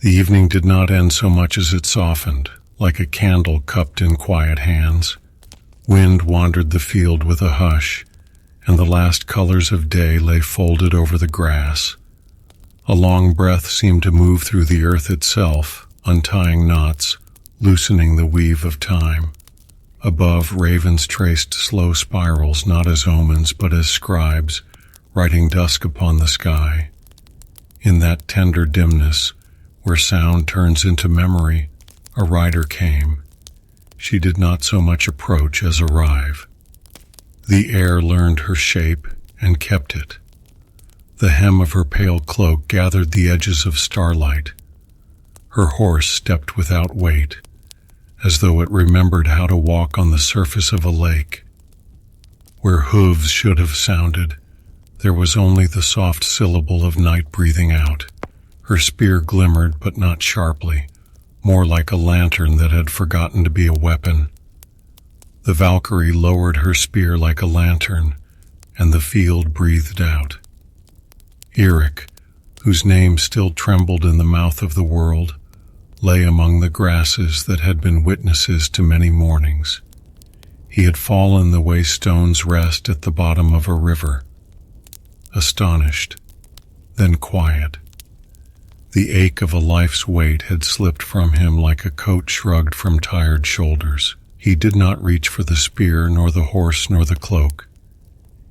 The evening did not end so much as it softened, like a candle cupped in quiet hands. Wind wandered the field with a hush, and the last colors of day lay folded over the grass. A long breath seemed to move through the earth itself, untying knots, loosening the weave of time. Above, ravens traced slow spirals, not as omens but as scribes, writing dusk upon the sky. In that tender dimness, where sound turns into memory, a rider came. She did not so much approach as arrive. The air learned her shape and kept it. The hem of her pale cloak gathered the edges of starlight. Her horse stepped without weight, as though it remembered how to walk on the surface of a lake. Where hooves should have sounded, there was only the soft syllable of night breathing out. Her spear glimmered, but not sharply, more like a lantern that had forgotten to be a weapon. The Valkyrie lowered her spear like a lantern, and the field breathed out. Eric, whose name still trembled in the mouth of the world, lay among the grasses that had been witnesses to many mornings. He had fallen the way stones rest at the bottom of a river. Astonished, then quiet. The ache of a life's weight had slipped from him like a coat shrugged from tired shoulders. He did not reach for the spear, nor the horse, nor the cloak.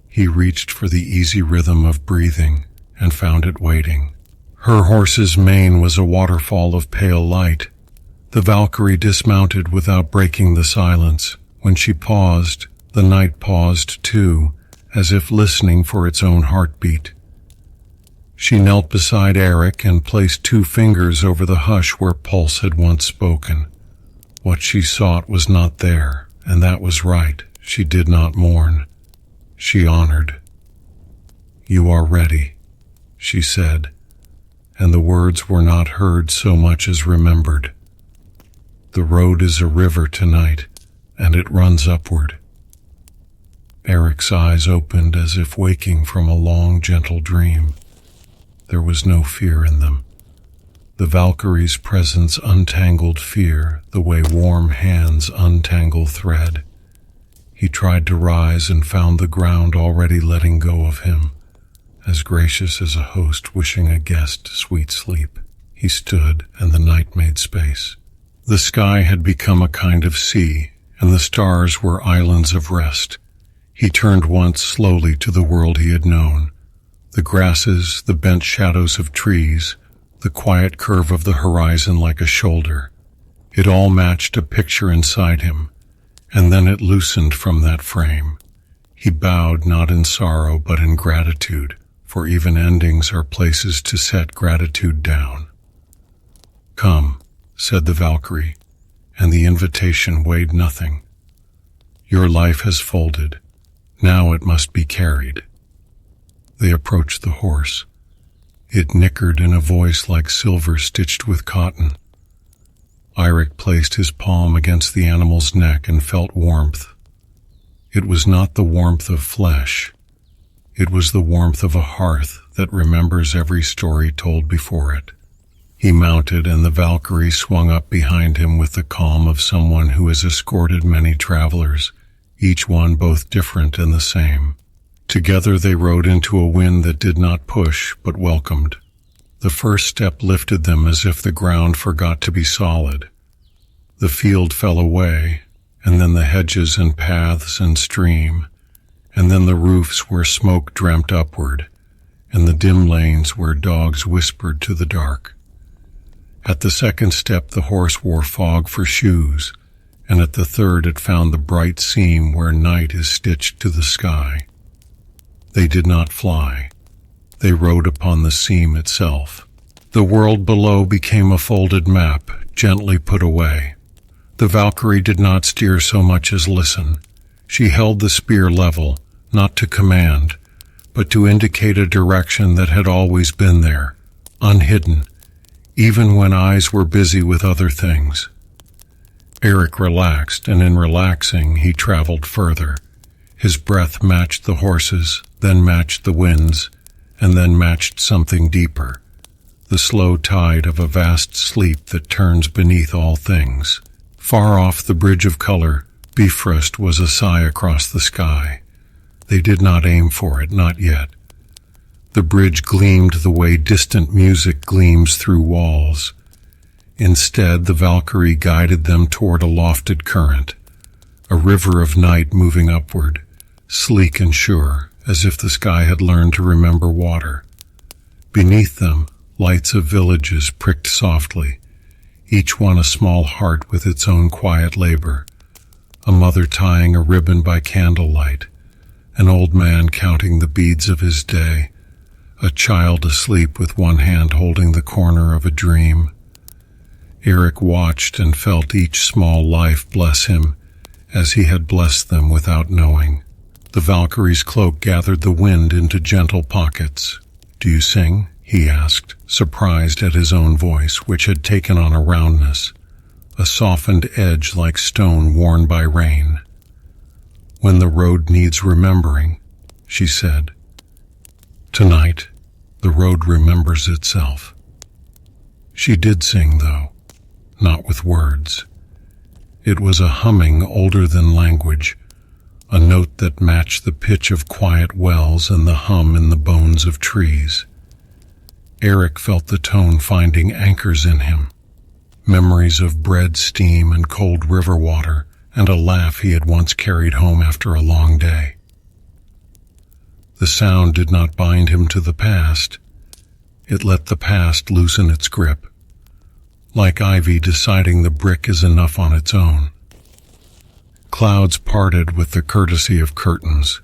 He reached for the easy rhythm of breathing and found it waiting. Her horse's mane was a waterfall of pale light. The Valkyrie dismounted without breaking the silence. When she paused, the night paused too, as if listening for its own heartbeat. She knelt beside Eric and placed 2 fingers over the hush where pulse had once spoken. What she sought was not there, and that was right. She did not mourn. She honored. "You are ready," she said, and the words were not heard so much as remembered. "The road is a river tonight, and it runs upward." Eric's eyes opened as if waking from a long, gentle dream. There was no fear in them. The Valkyrie's presence untangled fear the way warm hands untangle thread. He tried to rise and found the ground already letting go of him, as gracious as a host wishing a guest sweet sleep. He stood, and the night made space. The sky had become a kind of sea, and the stars were islands of rest. He turned once slowly to the world he had known. The grasses, the bent shadows of trees, the quiet curve of the horizon like a shoulder. It all matched a picture inside him, and then it loosened from that frame. He bowed not in sorrow but in gratitude, for even endings are places to set gratitude down. "Come," said the Valkyrie, and the invitation weighed nothing. "Your life has folded. Now it must be carried." They approached the horse. It nickered in a voice like silver stitched with cotton. Eirik placed his palm against the animal's neck and felt warmth. It was not the warmth of flesh. It was the warmth of a hearth that remembers every story told before it. He mounted, and the Valkyrie swung up behind him with the calm of someone who has escorted many travelers, each one both different and the same. Together they rode into a wind that did not push, but welcomed. The first step lifted them as if the ground forgot to be solid. The field fell away, and then the hedges and paths and stream, and then the roofs where smoke dreamt upward, and the dim lanes where dogs whispered to the dark. At the second step the horse wore fog for shoes, and at the third it found the bright seam where night is stitched to the sky. They did not fly. They rode upon the seam itself. The world below became a folded map, gently put away. The Valkyrie did not steer so much as listen. She held the spear level, not to command, but to indicate a direction that had always been there, unhidden, even when eyes were busy with other things. Eric relaxed, and in relaxing he traveled further. His breath matched the horses, then matched the winds, and then matched something deeper. the slow tide of a vast sleep that turns beneath all things. Far off the bridge of color, Bifrost was a sigh across the sky. They did not aim for it, not yet. The bridge gleamed the way distant music gleams through walls. Instead, the Valkyrie guided them toward a lofted current, a river of night moving upward, sleek and sure, as if the sky had learned to remember water. Beneath them, lights of villages pricked softly, each one a small heart with its own quiet labor, a mother tying a ribbon by candlelight, an old man counting the beads of his day, a child asleep with one hand holding the corner of a dream. Eric watched and felt each small life bless him as he had blessed them without knowing. The Valkyrie's cloak gathered the wind into gentle pockets. "Do you sing?" he asked, surprised at his own voice, which had taken on a roundness, a softened edge like stone worn by rain. "When the road needs remembering," she said. "Tonight, the road remembers itself." She did sing, though, not with words. It was a humming older than language, a note that matched the pitch of quiet wells and the hum in the bones of trees. Eric felt the tone finding anchors in him, memories of bread steam and cold river water, and a laugh he had once carried home after a long day. The sound did not bind him to the past. It let the past loosen its grip, like ivy deciding the brick is enough on its own. Clouds parted with the courtesy of curtains.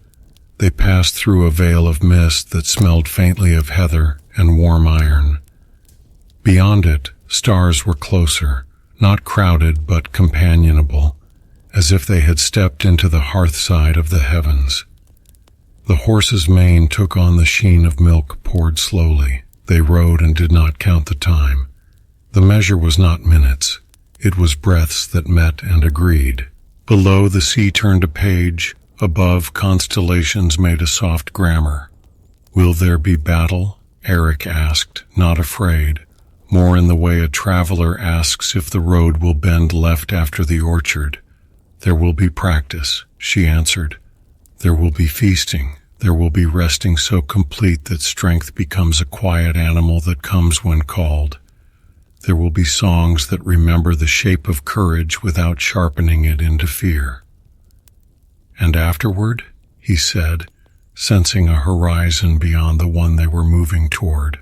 They passed through a veil of mist that smelled faintly of heather and warm iron. Beyond it, stars were closer, not crowded but companionable, as if they had stepped into the hearthside of the heavens. The horse's mane took on the sheen of milk poured slowly. They rode and did not count the time. The measure was not minutes. It was breaths that met and agreed. Below, the sea turned a page. Above, constellations made a soft grammar. "Will there be battle?" Eric asked, not afraid, more in the way a traveler asks if the road will bend left after the orchard. "There will be practice," she answered. "There will be feasting. There will be resting so complete that strength becomes a quiet animal that comes when called. There will be songs that remember the shape of courage without sharpening it into fear." "And afterward?" he said, sensing a horizon beyond the one they were moving toward.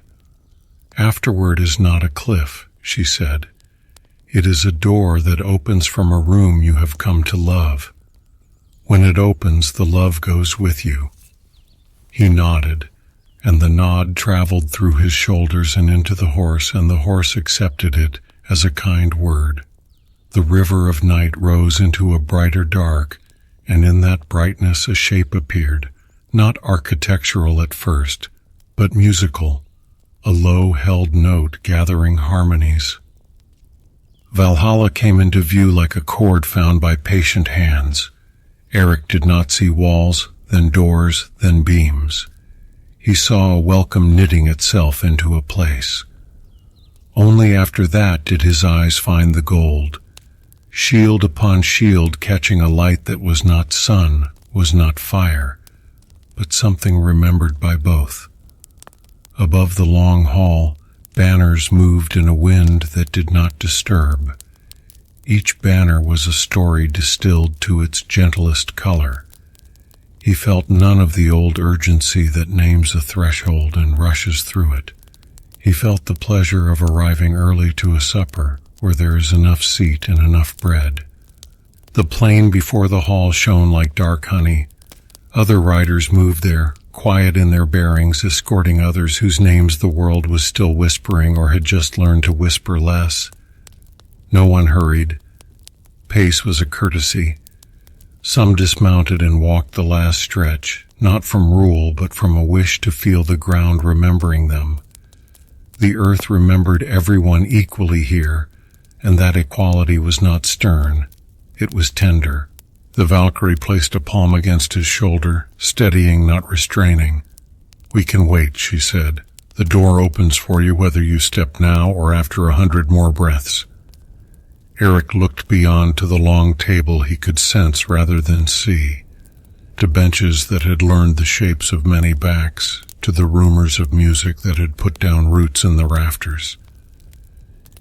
"Afterward is not a cliff," she said. "It is a door that opens from a room you have come to love. When it opens, the love goes with you." He nodded, and the nod traveled through his shoulders and into the horse, and the horse accepted it as a kind word. The river of night rose into a brighter dark, and in that brightness a shape appeared, not architectural at first, but musical, a low-held note gathering harmonies. Valhalla came into view like a chord found by patient hands. Eric did not see walls, then doors, then beams. He saw a welcome knitting itself into a place. Only after that did his eyes find the gold, shield upon shield catching a light that was not sun, was not fire, but something remembered by both. Above the long hall, banners moved in a wind that did not disturb. Each banner was a story distilled to its gentlest color. He felt none of the old urgency that names a threshold and rushes through it. He felt the pleasure of arriving early to a supper where there is enough seat and enough bread. The plain before the hall shone like dark honey. Other riders moved there, quiet in their bearings, escorting others whose names the world was still whispering or had just learned to whisper less. No one hurried. Pace was a courtesy. Some dismounted and walked the last stretch, not from rule but from a wish to feel the ground remembering them. The earth remembered everyone equally here, and that equality was not stern. It was tender. The Valkyrie placed a palm against his shoulder, steadying, not restraining. "We can wait," she said. The door opens for you whether you step now or after 100 more breaths. Eric looked beyond to the long table he could sense rather than see, to benches that had learned the shapes of many backs, to the rumors of music that had put down roots in the rafters.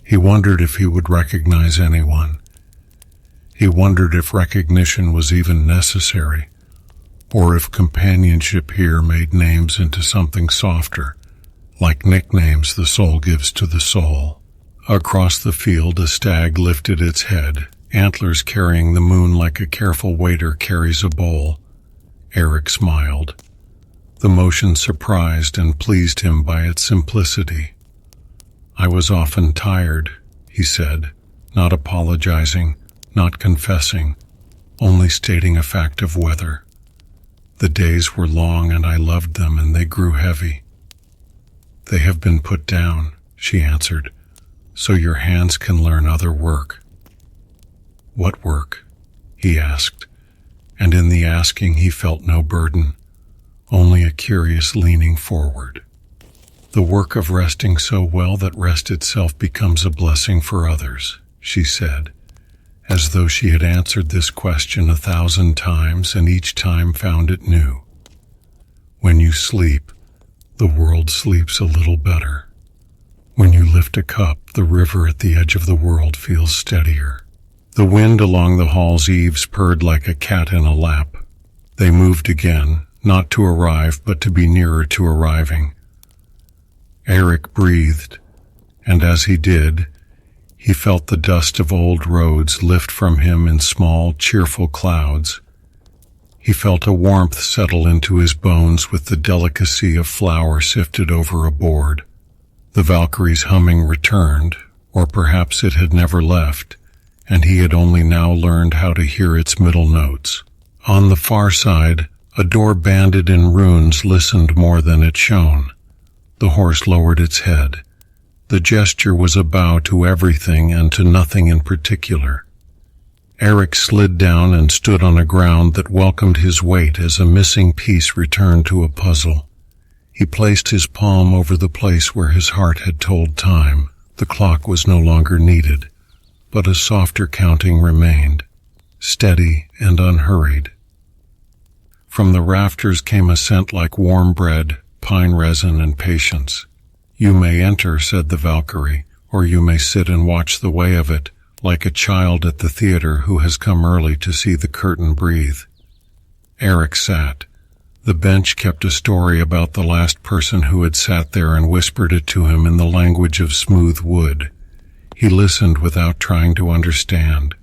He wondered if he would recognize anyone. He wondered if recognition was even necessary, or if companionship here made names into something softer, like nicknames the soul gives to the soul. Across the field a stag lifted its head, antlers carrying the moon like a careful waiter carries a bowl. Eric smiled. The motion surprised and pleased him by its simplicity. "I was often tired," he said, not apologizing, not confessing, only stating a fact of weather. "The days were long and I loved them and they grew heavy." "They have been put down," she answered, "so your hands can learn other work." "What work?" he asked, and in the asking he felt no burden, only a curious leaning forward. "The work of resting so well that rest itself becomes a blessing for others," she said, as though she had answered this question 1,000 times and each time found it new. "When you sleep, the world sleeps a little better. When you lift a cup, the river at the edge of the world feels steadier." The wind along the hall's eaves purred like a cat in a lap. They moved again, not to arrive but to be nearer to arriving. Eric breathed, and as he did, he felt the dust of old roads lift from him in small, cheerful clouds. He felt a warmth settle into his bones with the delicacy of flour sifted over a board. The Valkyrie's humming returned, or perhaps it had never left, and he had only now learned how to hear its middle notes. On the far side, a door banded in runes listened more than it shone. The horse lowered its head. The gesture was a bow to everything and to nothing in particular. Eric slid down and stood on a ground that welcomed his weight as a missing piece returned to a puzzle. He placed his palm over the place where his heart had told time. The clock was no longer needed, but a softer counting remained, steady and unhurried. From the rafters came a scent like warm bread, pine resin, and patience. "You may enter," said the Valkyrie, "or you may sit and watch the way of it, like a child at the theater who has come early to see the curtain breathe." Eric sat. The bench kept a story about the last person who had sat there and whispered it to him in the language of smooth wood. He listened without trying to understand.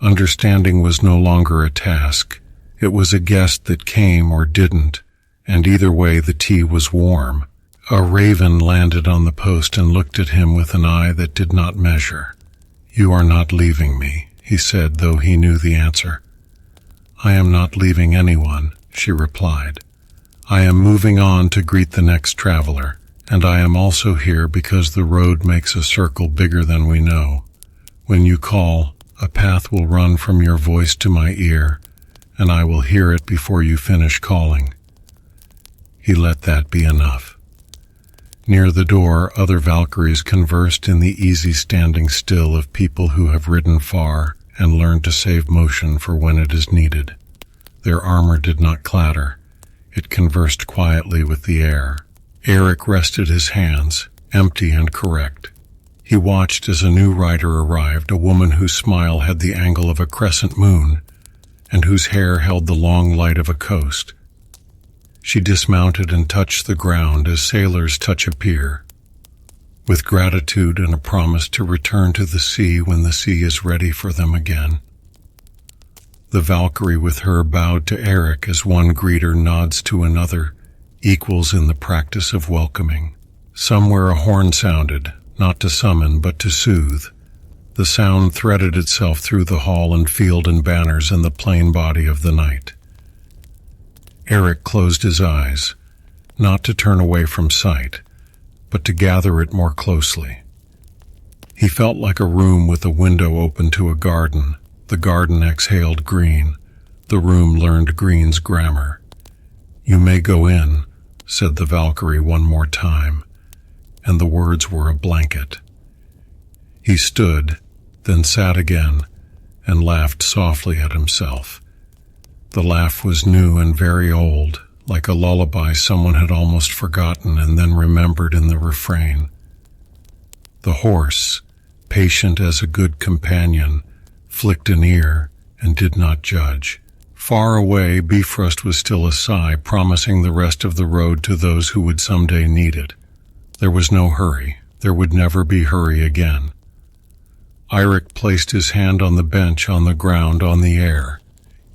Understanding was no longer a task. It was a guest that came or didn't, and either way the tea was warm. A raven landed on the post and looked at him with an eye that did not measure. "You are not leaving me," he said, though he knew the answer. "I am not leaving anyone," she replied. "I am moving on to greet the next traveler, and I am also here because the road makes a circle bigger than we know. When you call, a path will run from your voice to my ear, and I will hear it before you finish calling." He let that be enough. Near the door, other Valkyries conversed in the easy standing still of people who have ridden far and learned to save motion for when it is needed. Their armor did not clatter. It conversed quietly with the air. Eric rested his hands, empty and correct. He watched as a new rider arrived, a woman whose smile had the angle of a crescent moon, and whose hair held the long light of a coast. She dismounted and touched the ground as sailors touch a pier, with gratitude and a promise to return to the sea when the sea is ready for them again. The Valkyrie with her bowed to Eric as one greeter nods to another, equals in the practice of welcoming. Somewhere a horn sounded, not to summon but to soothe. The sound threaded itself through the hall and field and banners and the plain body of the night. Eric closed his eyes, not to turn away from sight, but to gather it more closely. He felt like a room with a window open to a garden. The garden exhaled green. The room learned green's grammar. "You may go in," said the Valkyrie one more time, and the words were a blanket. He stood, then sat again, and laughed softly at himself. The laugh was new and very old, like a lullaby someone had almost forgotten and then remembered in the refrain. The horse, patient as a good companion, flicked an ear and did not judge. Far away, Bifrost was still a sigh, promising the rest of the road to those who would someday need it. There was no hurry. There would never be hurry again. Eirik placed his hand on the bench on the ground on the air.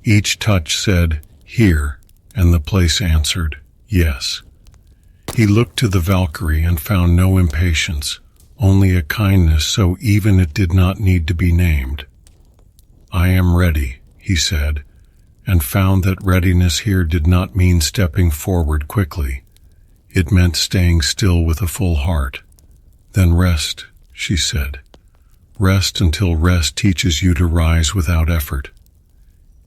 Each touch said, "Here," and the place answered, "Yes." He looked to the Valkyrie and found no impatience, only a kindness so even it did not need to be named. "I am ready," he said, and found that readiness here did not mean stepping forward quickly. It meant staying still with a full heart. "Then rest," she said. "Rest until rest teaches you to rise without effort."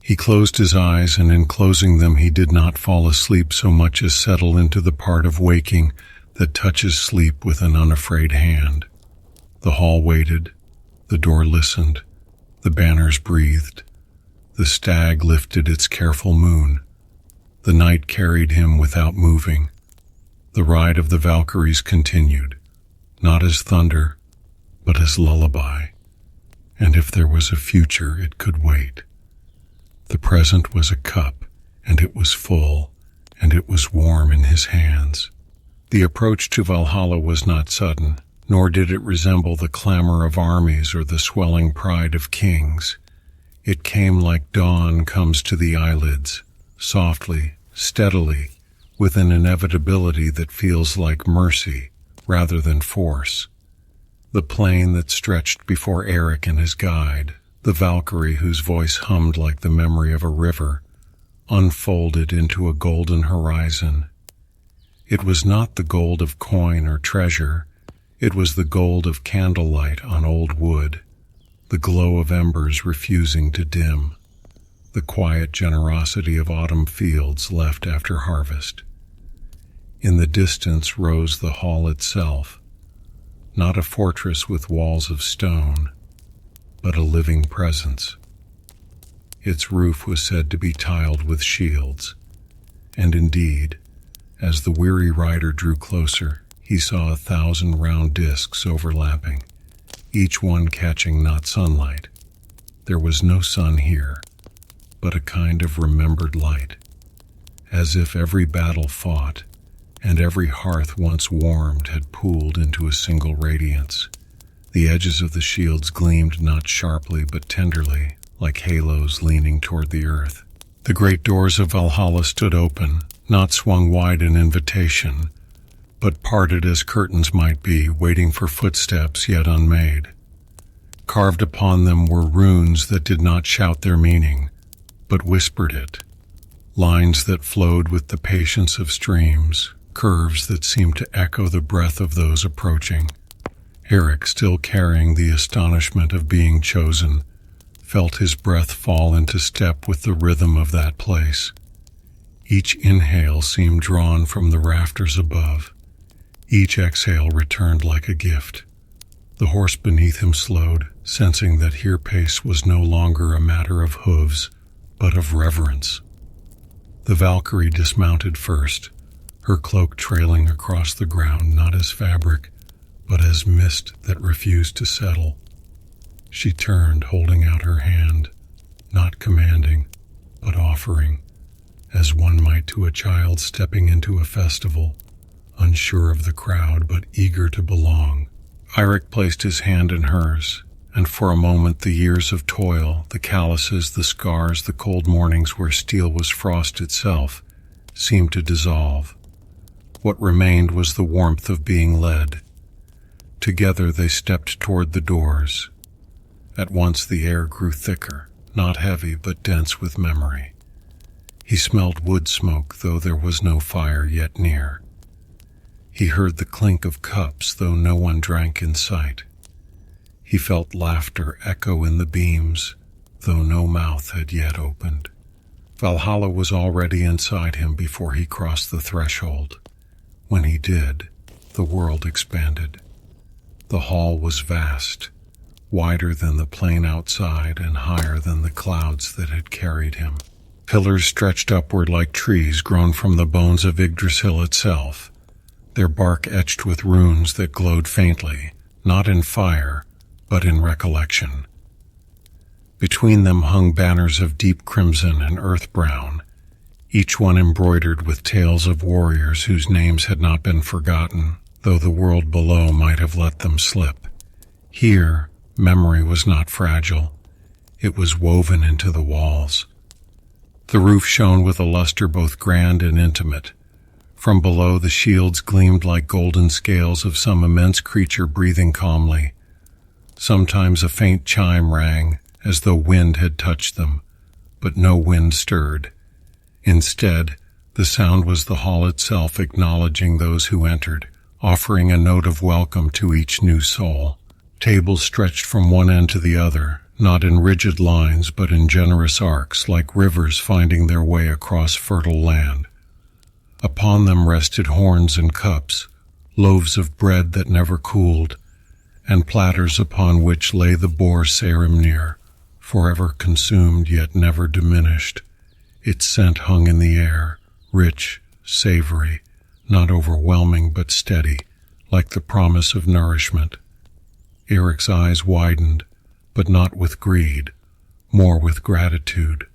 He closed his eyes, and in closing them he did not fall asleep so much as settle into the part of waking that touches sleep with an unafraid hand. The hall waited, the door listened, the banners breathed, the stag lifted its careful moon. The night carried him without moving. The ride of the Valkyries continued, not as thunder, but as lullaby. And if there was a future, it could wait. The present was a cup, and it was full, and it was warm in his hands. The approach to Valhalla was not sudden, nor did it resemble the clamor of armies or the swelling pride of kings. It came like dawn comes to the eyelids, softly, steadily, with an inevitability that feels like mercy rather than force. The plain that stretched before Eirik and his guide, the Valkyrie whose voice hummed like the memory of a river, unfolded into a golden horizon. It was not the gold of coin or treasure. It was the gold of candlelight on old wood, the glow of embers refusing to dim, the quiet generosity of autumn fields left after harvest. In the distance rose the hall itself, not a fortress with walls of stone, but a living presence. Its roof was said to be tiled with shields, and indeed, as the weary rider drew closer, he saw 1,000 round discs overlapping, each one catching not sunlight. There was no sun here, but a kind of remembered light, as if every battle fought and every hearth once warmed had pooled into a single radiance. The edges of the shields gleamed not sharply but tenderly, like halos leaning toward the earth. The great doors of Valhalla stood open, not swung wide in invitation, but parted as curtains might be, waiting for footsteps yet unmade. Carved upon them were runes that did not shout their meaning, but whispered it, lines that flowed with the patience of streams, curves that seemed to echo the breath of those approaching. Eirik, still carrying the astonishment of being chosen, felt his breath fall into step with the rhythm of that place. Each inhale seemed drawn from the rafters above. Each exhale returned like a gift. The horse beneath him slowed, sensing that here pace was no longer a matter of hooves, but of reverence. The Valkyrie dismounted first, her cloak trailing across the ground not as fabric, but as mist that refused to settle. She turned, holding out her hand, not commanding, but offering, as one might to a child stepping into a festival, unsure of the crowd but eager to belong. Eirik placed his hand in hers, and for a moment the years of toil, the calluses, the scars, the cold mornings where steel was frost itself, seemed to dissolve. What remained was the warmth of being led. Together they stepped toward the doors. At once the air grew thicker, not heavy but dense with memory. He smelled wood smoke, though there was no fire yet near. He heard the clink of cups, though no one drank in sight. He felt laughter echo in the beams, though no mouth had yet opened. Valhalla was already inside him before he crossed the threshold. When he did, the world expanded. The hall was vast, wider than the plain outside and higher than the clouds that had carried him. Pillars stretched upward like trees grown from the bones of Yggdrasil itself, their bark etched with runes that glowed faintly, not in fire, but in recollection. Between them hung banners of deep crimson and earth brown, each one embroidered with tales of warriors whose names had not been forgotten, though the world below might have let them slip. Here, memory was not fragile. It was woven into the walls. The roof shone with a luster both grand and intimate. From below, the shields gleamed like golden scales of some immense creature breathing calmly. Sometimes a faint chime rang, as though wind had touched them, but no wind stirred. Instead, the sound was the hall itself acknowledging those who entered, offering a note of welcome to each new soul. Tables stretched from one end to the other, not in rigid lines but in generous arcs, like rivers finding their way across fertile land. Upon them rested horns and cups, loaves of bread that never cooled, and platters upon which lay the boar Sarimnir, forever consumed yet never diminished. Its scent hung in the air, rich, savory, not overwhelming but steady, like the promise of nourishment. Eric's eyes widened, but not with greed, more with gratitude.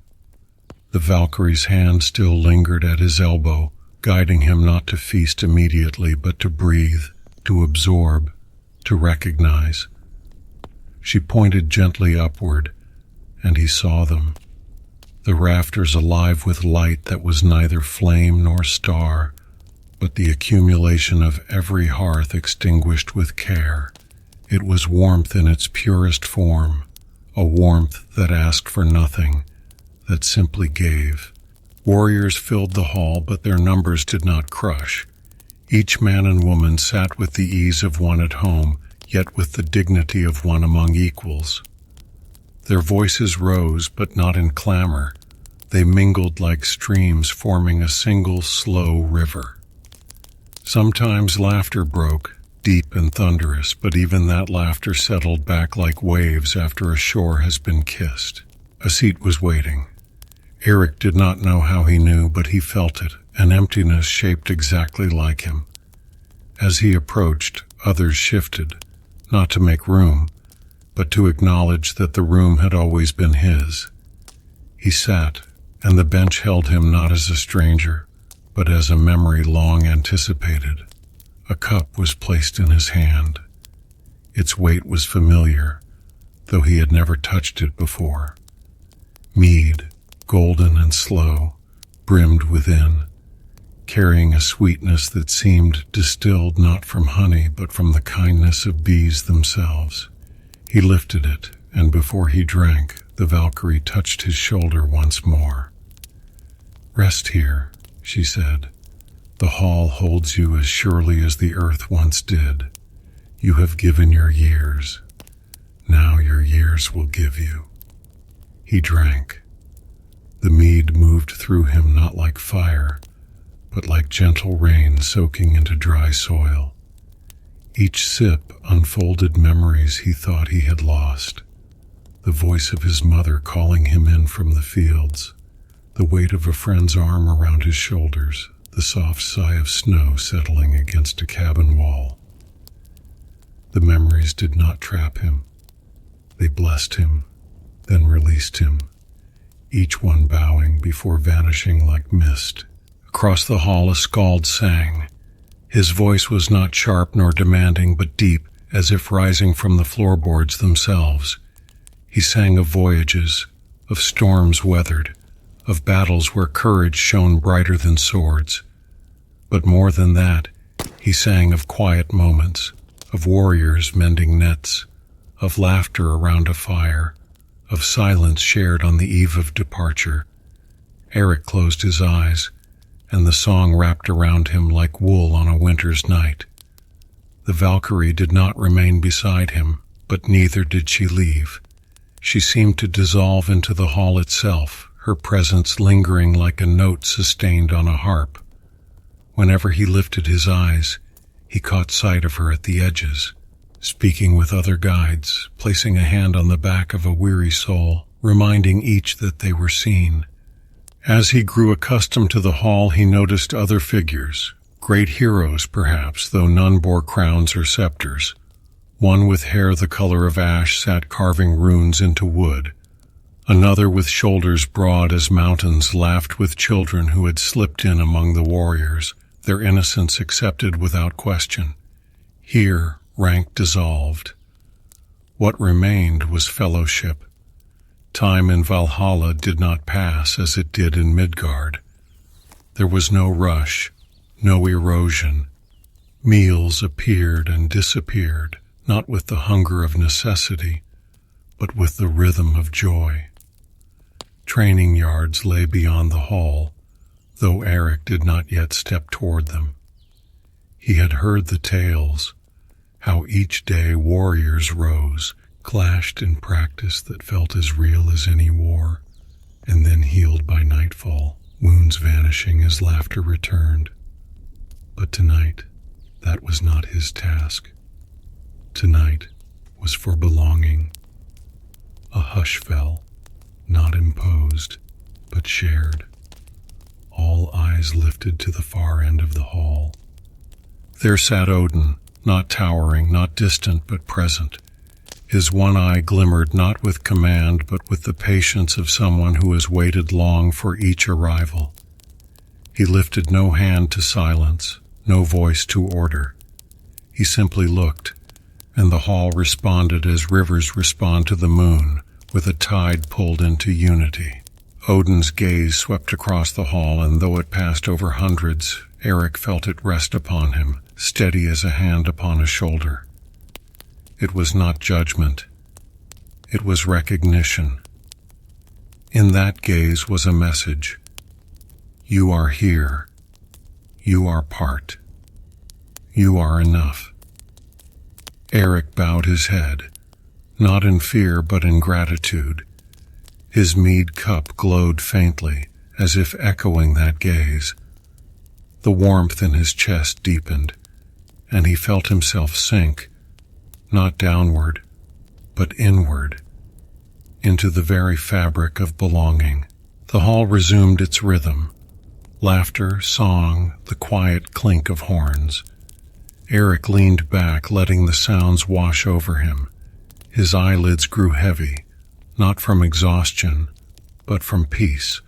The Valkyrie's hand still lingered at his elbow, guiding him not to feast immediately, but to breathe, to absorb, to recognize. She pointed gently upward, and he saw them. The rafters alive with light that was neither flame nor star, but the accumulation of every hearth extinguished with care. It was warmth in its purest form, a warmth that asked for nothing, that simply gave. Warriors filled the hall, but their numbers did not crush. Each man and woman sat with the ease of one at home, yet with the dignity of one among equals. Their voices rose, but not in clamor. They mingled like streams forming a single slow river. Sometimes laughter broke, deep and thunderous, but even that laughter settled back like waves after a shore has been kissed. A seat was waiting. Eric did not know how he knew, but he felt it, an emptiness shaped exactly like him. As he approached, others shifted, not to make room, but to acknowledge that the room had always been his. He sat, and the bench held him not as a stranger, but as a memory long anticipated. A cup was placed in his hand. Its weight was familiar, though he had never touched it before. Mead, golden and slow, brimmed within, carrying a sweetness that seemed distilled not from honey but from the kindness of bees themselves. He lifted it, and before he drank, the Valkyrie touched his shoulder once more. "Rest here," she said. "The hall holds you as surely as the earth once did. You have given your years. Now your years will give you." He drank. The mead moved through him not like fire, but like gentle rain soaking into dry soil. Each sip unfolded memories he thought he had lost. The voice of his mother calling him in from the fields, the weight of a friend's arm around his shoulders, the soft sigh of snow settling against a cabin wall. The memories did not trap him. They blessed him, then released him, each one bowing before vanishing like mist. Across the hall a skald sang. His voice was not sharp nor demanding, but deep, as if rising from the floorboards themselves. He sang of voyages, of storms weathered, of battles where courage shone brighter than swords. But more than that, he sang of quiet moments, of warriors mending nets, of laughter around a fire, of silence shared on the eve of departure. Eric closed his eyes, and the song wrapped around him like wool on a winter's night. The Valkyrie did not remain beside him, but neither did she leave. She seemed to dissolve into the hall itself, her presence lingering like a note sustained on a harp. Whenever he lifted his eyes, He caught sight of her at the edges, speaking with other guides, placing a hand on the back of a weary soul, reminding each that they were seen. As he grew accustomed to the hall, he noticed other figures, great heroes perhaps, though none bore crowns or scepters. One with hair the color of ash sat carving runes into wood. Another with shoulders broad as mountains laughed with children who had slipped in among the warriors, their innocence accepted without question. Here, rank dissolved. What remained was fellowship. Time in Valhalla did not pass as it did in Midgard. There was no rush, no erosion. Meals appeared and disappeared, not with the hunger of necessity, but with the rhythm of joy. Training yards lay beyond the hall, though Eric did not yet step toward them. He had heard the tales, how each day warriors rose, clashed in practice that felt as real as any war, and then healed by nightfall, wounds vanishing as laughter returned. But tonight, that was not his task. Tonight was for belonging. A hush fell, not imposed, but shared. All eyes lifted to the far end of the hall. There sat Odin, not towering, not distant, but present. His one eye glimmered not with command, but with the patience of someone who has waited long for each arrival. He lifted no hand to silence, no voice to order. He simply looked, and the hall responded as rivers respond to the moon, with a tide pulled into unity. Odin's gaze swept across the hall, and though it passed over hundreds, Eric felt it rest upon him, steady as a hand upon a shoulder. It was not judgment. It was recognition. In that gaze was a message. You are here. You are part. You are enough. Eric bowed his head, not in fear but in gratitude. His mead cup glowed faintly, as if echoing that gaze. The warmth in his chest deepened, and he felt himself sink, not downward, but inward, into the very fabric of belonging. The hall resumed its rhythm. Laughter, song, the quiet clink of horns. Eric leaned back, letting the sounds wash over him. His eyelids grew heavy, not from exhaustion, but from peace.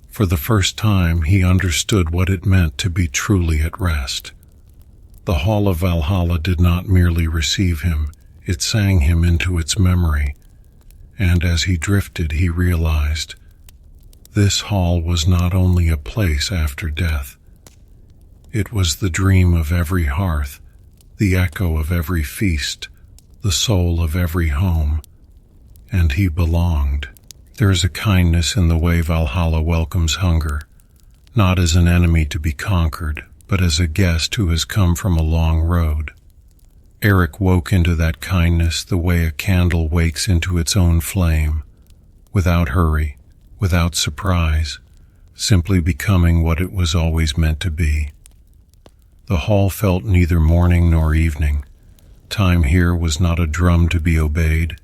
For the first time, he understood what it meant to be truly at rest. The Hall of Valhalla did not merely receive him, it sang him into its memory. And as he drifted, he realized, this hall was not only a place after death. It was the dream of every hearth, the echo of every feast, the soul of every home. And he belonged. There is a kindness in the way Valhalla welcomes hunger, not as an enemy to be conquered, but as a guest who has come from a long road. Eric woke into that kindness the way a candle wakes into its own flame, without hurry, without surprise, simply becoming what it was always meant to be. The hall felt neither morning nor evening. Time here was not a drum to be obeyed,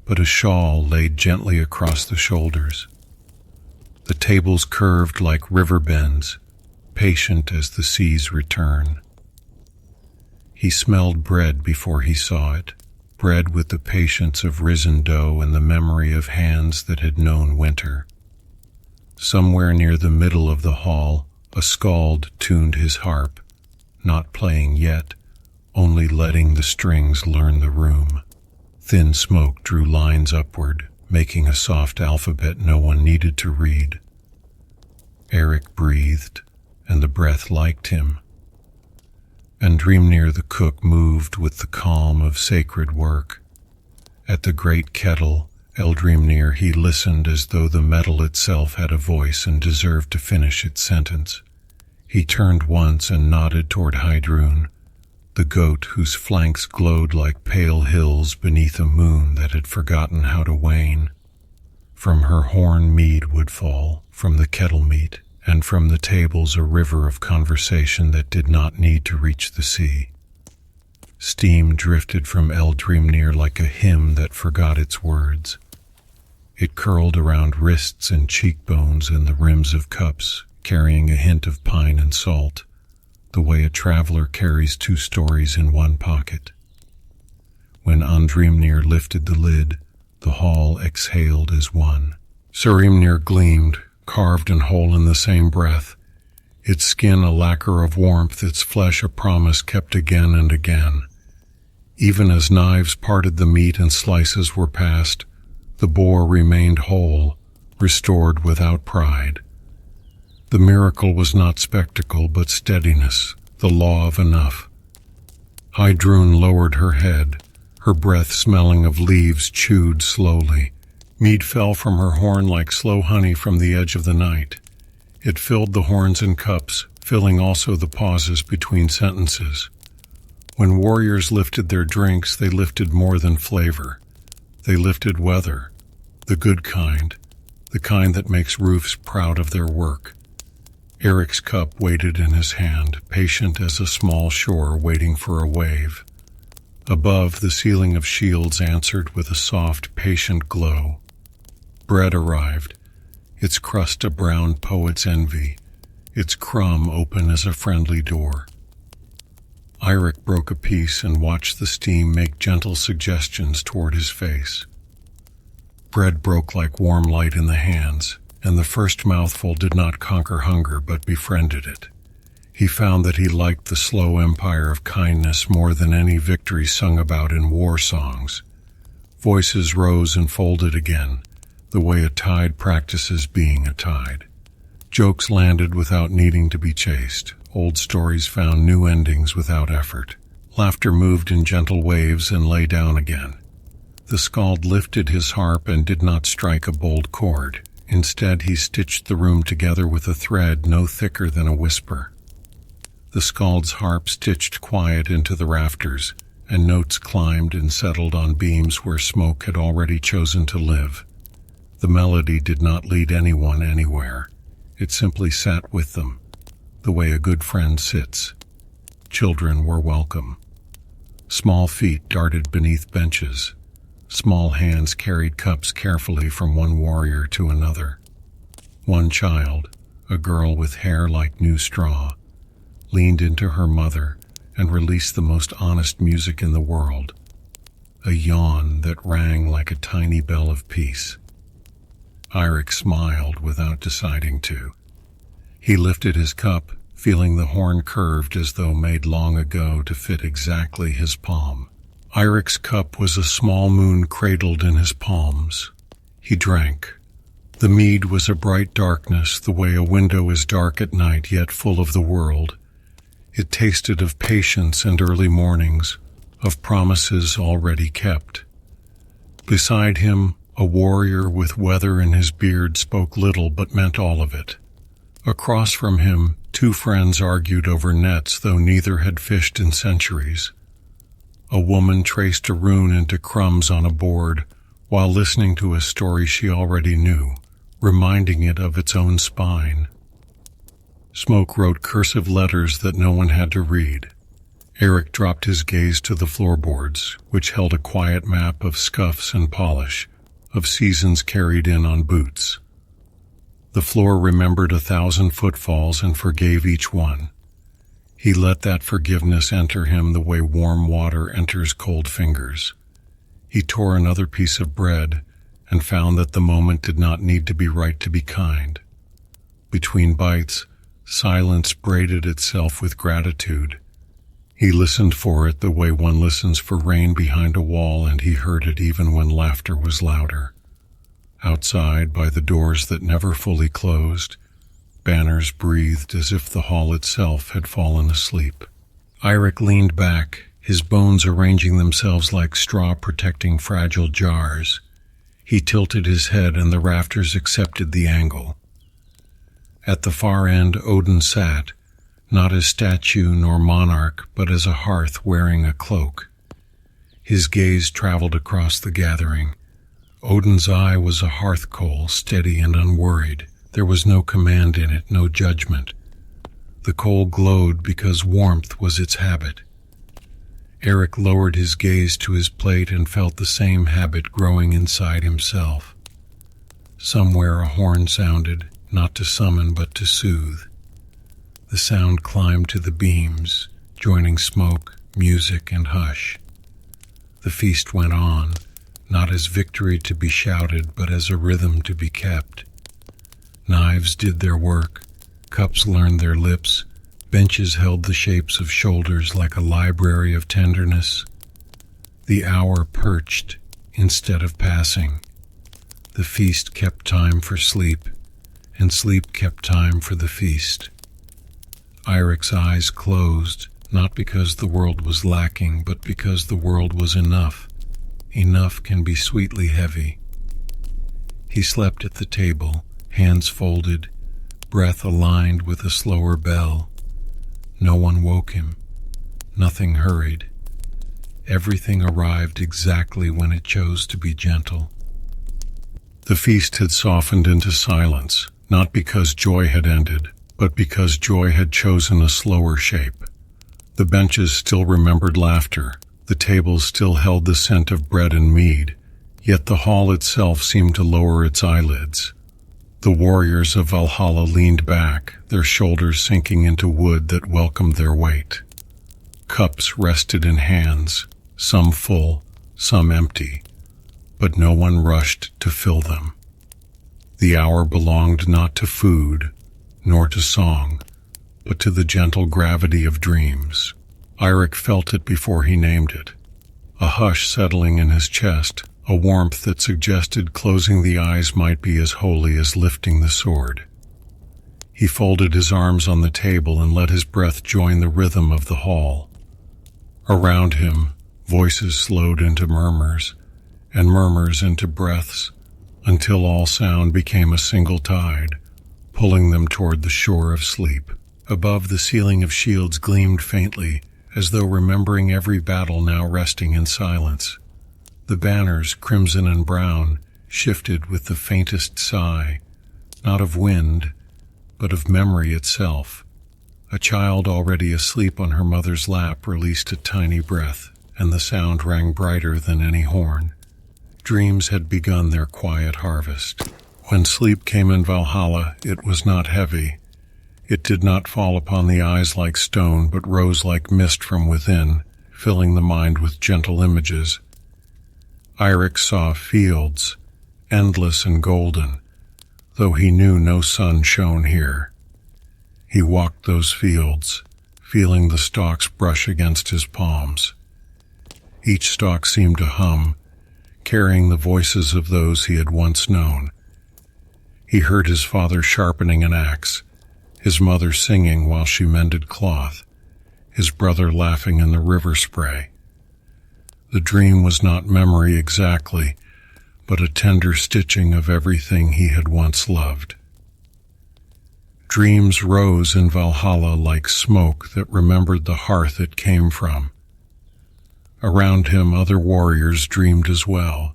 but a shawl laid gently across the shoulders. The tables curved like river bends, patient as the sea's return. He smelled bread before he saw it, bread with the patience of risen dough and the memory of hands that had known winter. Somewhere near the middle of the hall, a skald tuned his harp, not playing yet, only letting the strings learn the room. Thin smoke drew lines upward, making a soft alphabet no one needed to read. Eric breathed, and the breath liked him. And Dreamnir the cook moved with the calm of sacred work. At the great kettle, Eldrimnir, he listened as though the metal itself had a voice and deserved to finish its sentence. He turned once and nodded toward Heidrun, the goat whose flanks glowed like pale hills beneath a moon that had forgotten how to wane. From her horn mead would fall, from the kettle meat, and from the tables a river of conversation that did not need to reach the sea. Steam drifted from Eldrimnir like a hymn that forgot its words. It curled around wrists and cheekbones and the rims of cups, carrying a hint of pine and salt, the way a traveler carries 2 stories in one pocket. When Andrimnir lifted the lid, the hall exhaled as one. Surimnir gleamed, carved and whole in the same breath, its skin a lacquer of warmth, its flesh a promise kept again and again. Even as knives parted the meat and slices were passed, the boar remained whole, restored without pride. The miracle was not spectacle, but steadiness, the law of enough. Heidrun lowered her head, her breath smelling of leaves chewed slowly. Mead fell from her horn like slow honey from the edge of the night. It filled the horns and cups, filling also the pauses between sentences. When warriors lifted their drinks, they lifted more than flavor. They lifted weather, the good kind, the kind that makes roofs proud of their work. Eric's cup waited in his hand, patient as a small shore waiting for a wave. Above, the ceiling of shields answered with a soft, patient glow. Bread arrived, its crust a brown poet's envy, its crumb open as a friendly door. Eirik broke a piece and watched the steam make gentle suggestions toward his face. Bread broke like warm light in the hands, and the first mouthful did not conquer hunger but befriended it. He found that he liked the slow empire of kindness more than any victory sung about in war songs. Voices rose and folded again, the way a tide practices being a tide. Jokes landed without needing to be chased. Old stories found new endings without effort. Laughter moved in gentle waves and lay down again. The skald lifted his harp and did not strike a bold chord. Instead, he stitched the room together with a thread no thicker than a whisper. The skald's harp stitched quiet into the rafters, and notes climbed and settled on beams where smoke had already chosen to live. The melody did not lead anyone anywhere. It simply sat with them, the way a good friend sits. Children were welcome. Small feet darted beneath benches. Small hands carried cups carefully from one warrior to another. One child, a girl with hair like new straw, leaned into her mother and released the most honest music in the world, a yawn that rang like a tiny bell of peace. Eirik smiled without deciding to. He lifted his cup, feeling the horn curved as though made long ago to fit exactly his palm. Eirik's cup was a small moon cradled in his palms. He drank. The mead was a bright darkness, the way a window is dark at night yet full of the world. It tasted of patience and early mornings, of promises already kept. Beside him, a warrior with weather in his beard spoke little but meant all of it. Across from him, 2 friends argued over nets, though neither had fished in centuries. A woman traced a rune into crumbs on a board while listening to a story she already knew, reminding it of its own spine. Smoke wrote cursive letters that no one had to read. Eirik dropped his gaze to the floorboards, which held a quiet map of scuffs and polish, of seasons carried in on boots. The floor remembered 1,000 footfalls and forgave each one. He let that forgiveness enter him the way warm water enters cold fingers. He tore another piece of bread and found that the moment did not need to be right to be kind. Between bites, silence braided itself with gratitude. He listened for it the way one listens for rain behind a wall, and he heard it even when laughter was louder. Outside, by the doors that never fully closed, banners breathed as if the hall itself had fallen asleep. Eirik leaned back, his bones arranging themselves like straw protecting fragile jars. He tilted his head and the rafters accepted the angle. At the far end, Odin sat, not as statue nor monarch, but as a hearth wearing a cloak. His gaze traveled across the gathering. Odin's eye was a hearth coal, steady and unworried, There was no command in it, no judgment. The coal glowed because warmth was its habit. Eric lowered his gaze to his plate and felt the same habit growing inside himself. Somewhere a horn sounded, not to summon but to soothe. The sound climbed to the beams, joining smoke, music, and hush. The feast went on, not as victory to be shouted, but as a rhythm to be kept. Knives did their work, cups learned their lips, benches held the shapes of shoulders like a library of tenderness. The hour perched instead of passing. The feast kept time for sleep, and sleep kept time for the feast. Eric's eyes closed, not because the world was lacking, but because the world was enough. Enough can be sweetly heavy. He slept at the table, hands folded, breath aligned with a slower bell. No one woke him. Nothing hurried. Everything arrived exactly when it chose to be gentle. The feast had softened into silence, not because joy had ended, but because joy had chosen a slower shape. The benches still remembered laughter, the tables still held the scent of bread and mead, yet the hall itself seemed to lower its eyelids. The warriors of Valhalla leaned back, their shoulders sinking into wood that welcomed their weight. Cups rested in hands, some full, some empty, but no one rushed to fill them. The hour belonged not to food, nor to song, but to the gentle gravity of dreams. Eric felt it before he named it. A hush settling in his chest, a warmth that suggested closing the eyes might be as holy as lifting the sword. He folded his arms on the table and let his breath join the rhythm of the hall. Around him, voices slowed into murmurs, and murmurs into breaths, until all sound became a single tide, pulling them toward the shore of sleep. Above, the ceiling of shields gleamed faintly, as though remembering every battle now resting in silence. The banners, crimson and brown, shifted with the faintest sigh, not of wind, but of memory itself. A child already asleep on her mother's lap released a tiny breath, and the sound rang brighter than any horn. Dreams had begun their quiet harvest. When sleep came in Valhalla, it was not heavy. It did not fall upon the eyes like stone, but rose like mist from within, filling the mind with gentle images. Eric saw fields, endless and golden, though he knew no sun shone here. He walked those fields, feeling the stalks brush against his palms. Each stalk seemed to hum, carrying the voices of those he had once known. He heard his father sharpening an axe, his mother singing while she mended cloth, his brother laughing in the river spray. The dream was not memory exactly, but a tender stitching of everything he had once loved. Dreams rose in Valhalla like smoke that remembered the hearth it came from. Around him other warriors dreamed as well,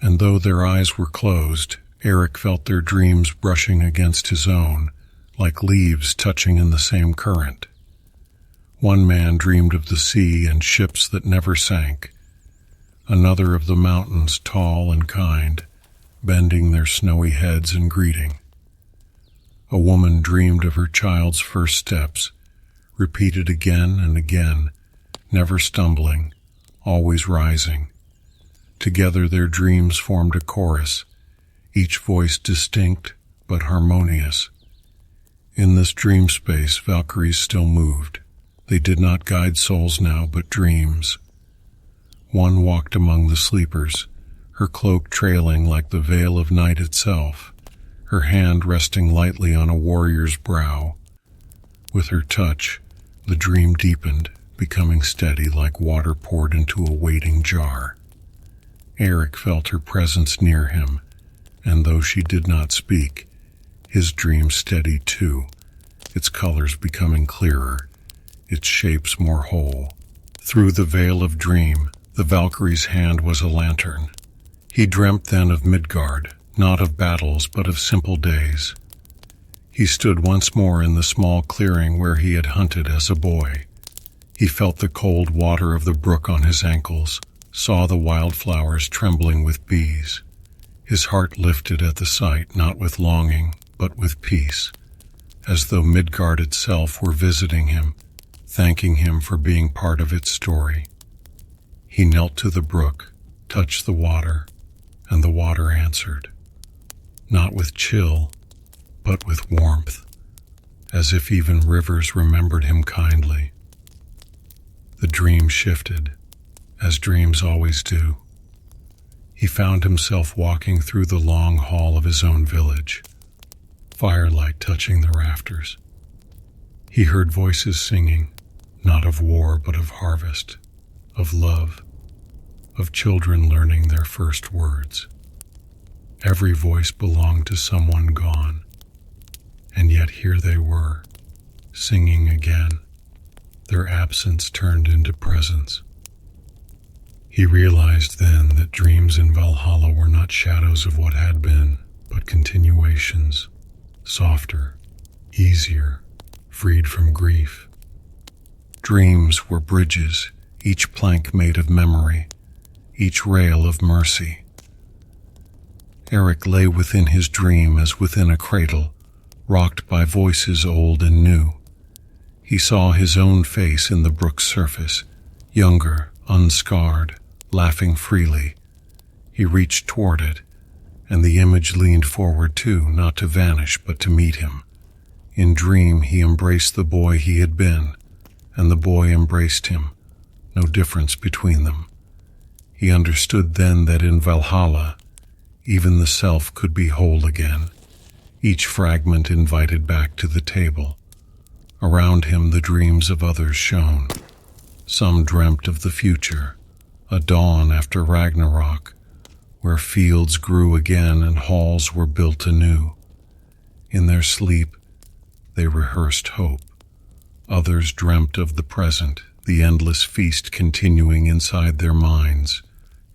and though their eyes were closed, Eric felt their dreams brushing against his own, like leaves touching in the same current. One man dreamed of the sea and ships that never sank, another of the mountains tall and kind, bending their snowy heads in greeting. A woman dreamed of her child's first steps, repeated again and again, never stumbling, always rising. Together their dreams formed a chorus, each voice distinct but harmonious. In this dream space, Valkyries still moved. They did not guide souls now, but dreams. One walked among the sleepers, her cloak trailing like the veil of night itself, her hand resting lightly on a warrior's brow. With her touch, the dream deepened, becoming steady like water poured into a waiting jar. Eric felt her presence near him, and though she did not speak, his dream steadied too, its colors becoming clearer, its shapes more whole. Through the veil of dream, the Valkyrie's hand was a lantern. He dreamt then of Midgard, not of battles but of simple days. He stood once more in the small clearing where he had hunted as a boy. He felt the cold water of the brook on his ankles, saw the wildflowers trembling with bees. His heart lifted at the sight, not with longing, but with peace, as though Midgard itself were visiting him, thanking him for being part of its story. He knelt to the brook, touched the water, and the water answered, not with chill, but with warmth, as if even rivers remembered him kindly. The dream shifted, as dreams always do. He found himself walking through the long hall of his own village, firelight touching the rafters. He heard voices singing, not of war but of harvest, of love, of children learning their first words. Every voice belonged to someone gone, and yet here they were, singing again, their absence turned into presence. He realized then that dreams in Valhalla were not shadows of what had been, but continuations, softer, easier, freed from grief. Dreams were bridges, each plank made of memory, each rail of mercy. Eric lay within his dream as within a cradle, rocked by voices old and new. He saw his own face in the brook's surface, younger, unscarred, laughing freely. He reached toward it, and the image leaned forward too, not to vanish but to meet him. In dream he embraced the boy he had been, and the boy embraced him, no difference between them. He understood then that in Valhalla, even the self could be whole again, each fragment invited back to the table. Around him the dreams of others shone. Some dreamt of the future, a dawn after Ragnarok, where fields grew again and halls were built anew. In their sleep, they rehearsed hope. Others dreamt of the present, the endless feast continuing inside their minds,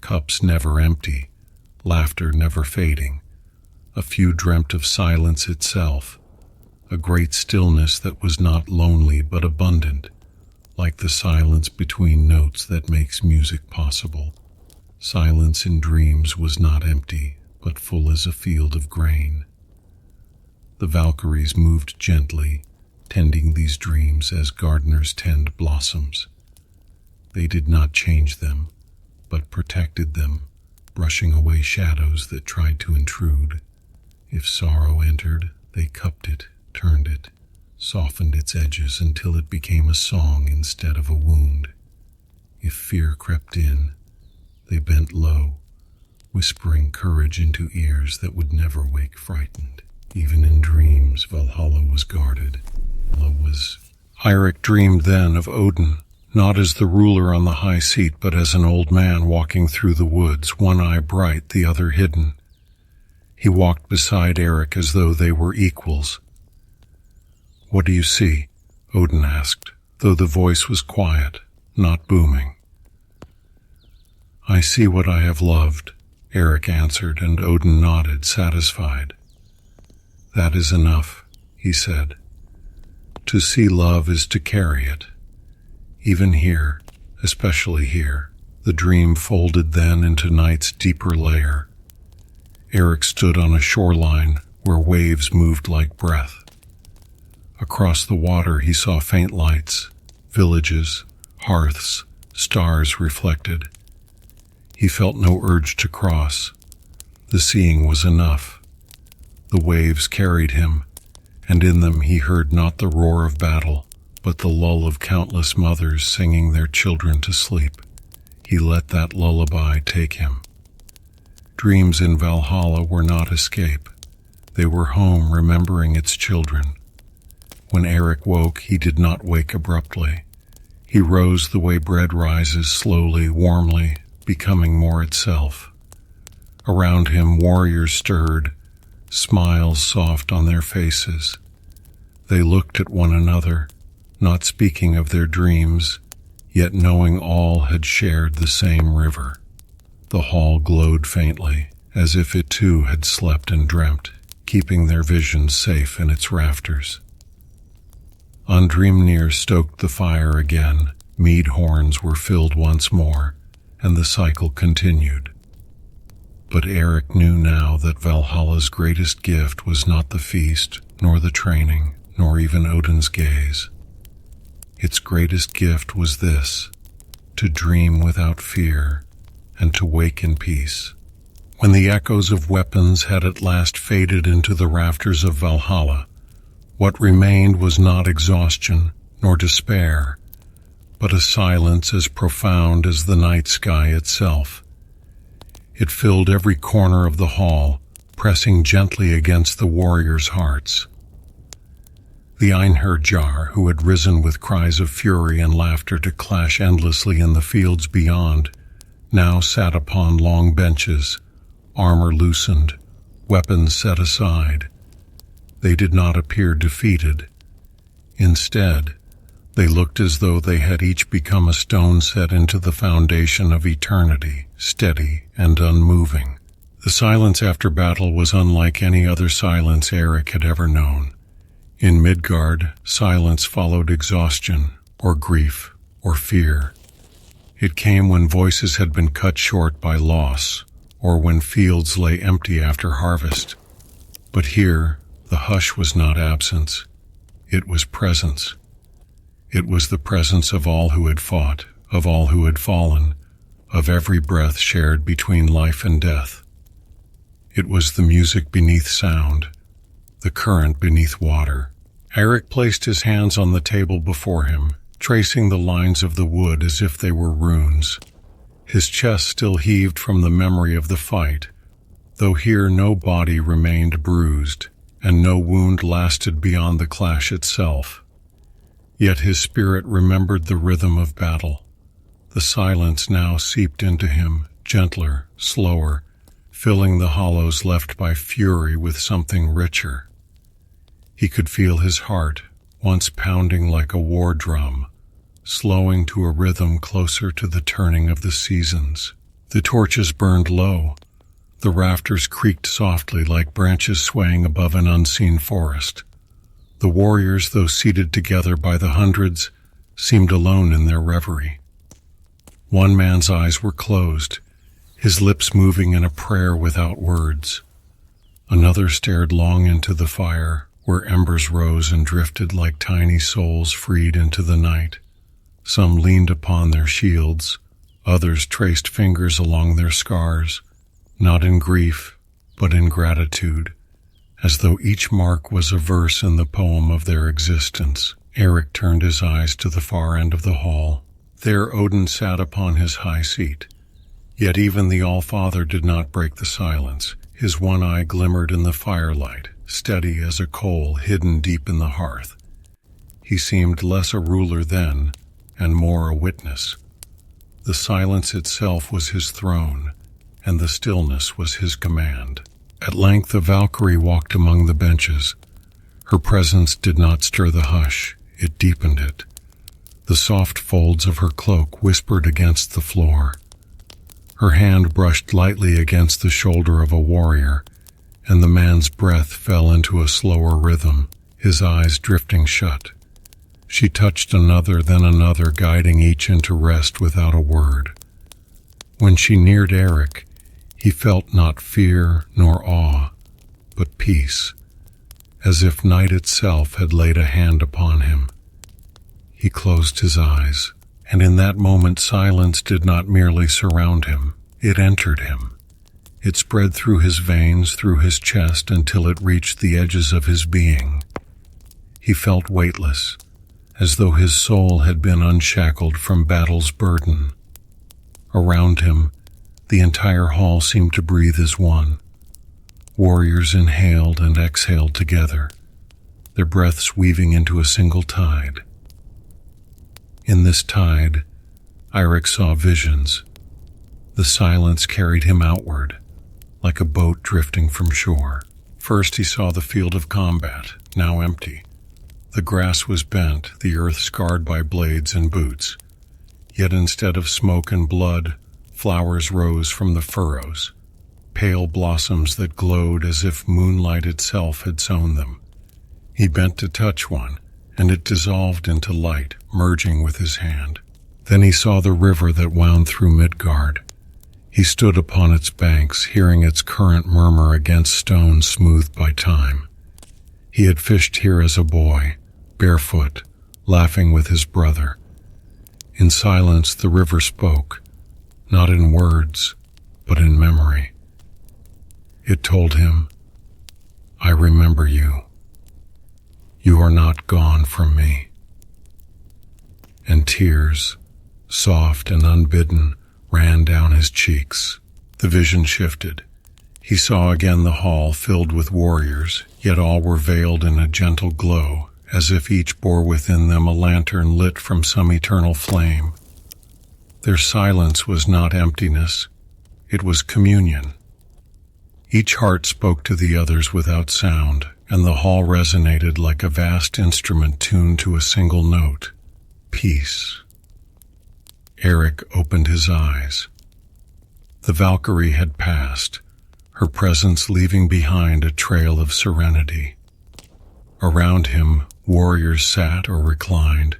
cups never empty, laughter never fading. A few dreamt of silence itself, a great stillness that was not lonely but abundant, like the silence between notes that makes music possible. Silence in dreams was not empty, but full as a field of grain. The Valkyries moved gently, tending these dreams as gardeners tend blossoms. They did not change them, but protected them, brushing away shadows that tried to intrude. If sorrow entered, they cupped it, turned it, softened its edges until it became a song instead of a wound. If fear crept in, they bent low, whispering courage into ears that would never wake frightened. Even in dreams, Valhalla was guarded. Eirik dreamed then of Odin, not as the ruler on the high seat, but as an old man walking through the woods, one eye bright, the other hidden. He walked beside Eric as though they were equals. "What do you see?" Odin asked, though the voice was quiet, not booming. "I see what I have loved," Eric answered, and Odin nodded, satisfied. "That is enough," he said. "To see love is to carry it. Even here, especially here." The dream folded then into night's deeper layer. Eric stood on a shoreline where waves moved like breath. Across the water he saw faint lights, villages, hearths, stars reflected. He felt no urge to cross. The seeing was enough. The waves carried him, and in them he heard not the roar of battle, but the lull of countless mothers singing their children to sleep. He let that lullaby take him. Dreams in Valhalla were not escape. They were home remembering its children. When Eric woke, he did not wake abruptly. He rose the way bread rises, slowly, warmly, becoming more itself. Around him warriors stirred, smiles soft on their faces. They looked at one another, not speaking of their dreams, yet knowing all had shared the same river. The hall glowed faintly, as if it too had slept and dreamt, keeping their visions safe in its rafters. Andrimnir stoked the fire again, mead horns were filled once more, and the cycle continued. But Eric knew now that Valhalla's greatest gift was not the feast, nor the training, nor even Odin's gaze. Its greatest gift was this: to dream without fear, and to wake in peace. When the echoes of weapons had at last faded into the rafters of Valhalla, what remained was not exhaustion nor despair, but a silence as profound as the night sky itself. It filled every corner of the hall, pressing gently against the warriors' hearts. The Einherjar, who had risen with cries of fury and laughter to clash endlessly in the fields beyond, now sat upon long benches, armor loosened, weapons set aside. They did not appear defeated. Instead, they looked as though they had each become a stone set into the foundation of eternity, steady and unmoving. The silence after battle was unlike any other silence Eric had ever known. In Midgard, silence followed exhaustion, or grief, or fear. It came when voices had been cut short by loss, or when fields lay empty after harvest. But here, the hush was not absence. It was presence. It was the presence of all who had fought, of all who had fallen, of every breath shared between life and death. It was the music beneath sound, the current beneath water. Eric placed his hands on the table before him, tracing the lines of the wood as if they were runes. His chest still heaved from the memory of the fight, though here no body remained bruised, and no wound lasted beyond the clash itself. Yet his spirit remembered the rhythm of battle. The silence now seeped into him, gentler, slower, filling the hollows left by fury with something richer. He could feel his heart, once pounding like a war drum, slowing to a rhythm closer to the turning of the seasons. The torches burned low. The rafters creaked softly like branches swaying above an unseen forest. The warriors, though seated together by the hundreds, seemed alone in their reverie. One man's eyes were closed, his lips moving in a prayer without words. Another stared long into the fire, where embers rose and drifted like tiny souls freed into the night. Some leaned upon their shields, others traced fingers along their scars, not in grief, but in gratitude, as though each mark was a verse in the poem of their existence. Eric turned his eyes to the far end of the hall. There Odin sat upon his high seat. Yet even the All-Father did not break the silence. His one eye glimmered in the firelight, steady as a coal hidden deep in the hearth. He seemed less a ruler then, and more a witness. The silence itself was his throne, and the stillness was his command. At length a Valkyrie walked among the benches. Her presence did not stir the hush, it deepened it. The soft folds of her cloak whispered against the floor. Her hand brushed lightly against the shoulder of a warrior, and the man's breath fell into a slower rhythm, his eyes drifting shut. She touched another, then another, guiding each into rest without a word. When she neared Eric, he felt not fear nor awe, but peace, as if night itself had laid a hand upon him. He closed his eyes, and in that moment silence did not merely surround him, it entered him. It spread through his veins, through his chest, until it reached the edges of his being. He felt weightless, as though his soul had been unshackled from battle's burden. Around him, the entire hall seemed to breathe as one. Warriors inhaled and exhaled together, their breaths weaving into a single tide. In this tide, Eirik saw visions. The silence carried him outward, like a boat drifting from shore. First he saw the field of combat, now empty. The grass was bent, the earth scarred by blades and boots. Yet instead of smoke and blood, flowers rose from the furrows. pale blossoms that glowed as if moonlight itself had sown them. He bent to touch one, and it dissolved into light, merging with his hand. Then he saw the river that wound through Midgard. He stood upon its banks, hearing its current murmur against stones smoothed by time. He had fished here as a boy, barefoot, laughing with his brother. In silence, the river spoke, not in words, but in memory. It told him, "I remember you. You are not gone from me." And tears, soft and unbidden, ran down his cheeks. The vision shifted. He saw again the hall filled with warriors, yet all were veiled in a gentle glow, as if each bore within them a lantern lit from some eternal flame. Their silence was not emptiness, it was communion. Each heart spoke to the others without sound, and the hall resonated like a vast instrument tuned to a single note: peace. Eric opened his eyes. The Valkyrie had passed, her presence leaving behind a trail of serenity. Around him, warriors sat or reclined,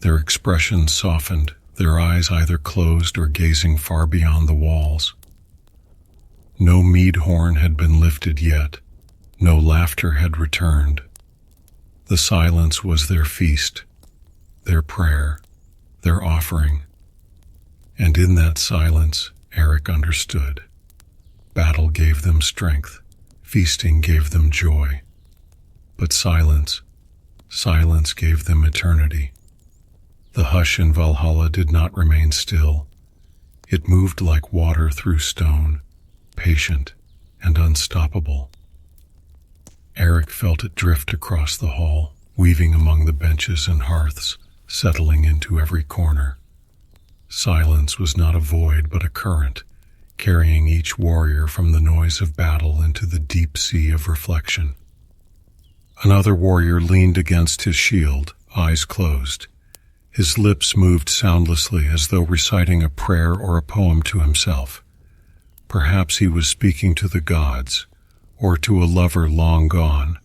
their expressions softened, their eyes either closed or gazing far beyond the walls. No mead horn had been lifted yet, no laughter had returned. The silence was their feast, their prayer, their offering. And in that silence, Eric understood. Battle gave them strength, feasting gave them joy. But silence gave them eternity. The hush in Valhalla did not remain still. It moved like water through stone, patient and unstoppable. Eric felt it drift across the hall, weaving among the benches and hearths, settling into every corner. Silence was not a void but a current, carrying each warrior from the noise of battle into the deep sea of reflection. Another warrior leaned against his shield, eyes closed. His lips moved soundlessly as though reciting a prayer or a poem to himself. Perhaps he was speaking to the gods, or to a lover long gone,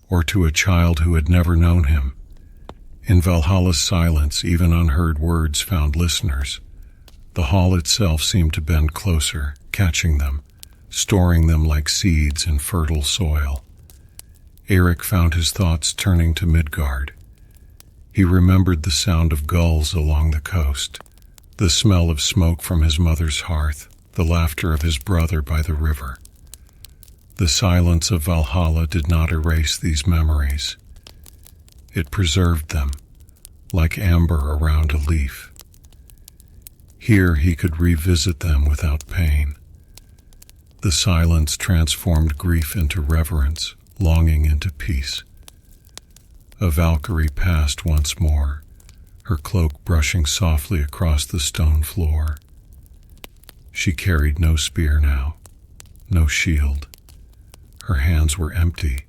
or to a child who had never known him. In Valhalla's silence, even unheard words found listeners. The hall itself seemed to bend closer, catching them, storing them like seeds in fertile soil. Eric found his thoughts turning to Midgard. He remembered the sound of gulls along the coast, the smell of smoke from his mother's hearth, the laughter of his brother by the river. The silence of Valhalla did not erase these memories. It preserved them, like amber around a leaf. Here he could revisit them without pain. The silence transformed grief into reverence, longing into peace. A Valkyrie passed once more, her cloak brushing softly across the stone floor. She carried no spear now, no shield. Her hands were empty,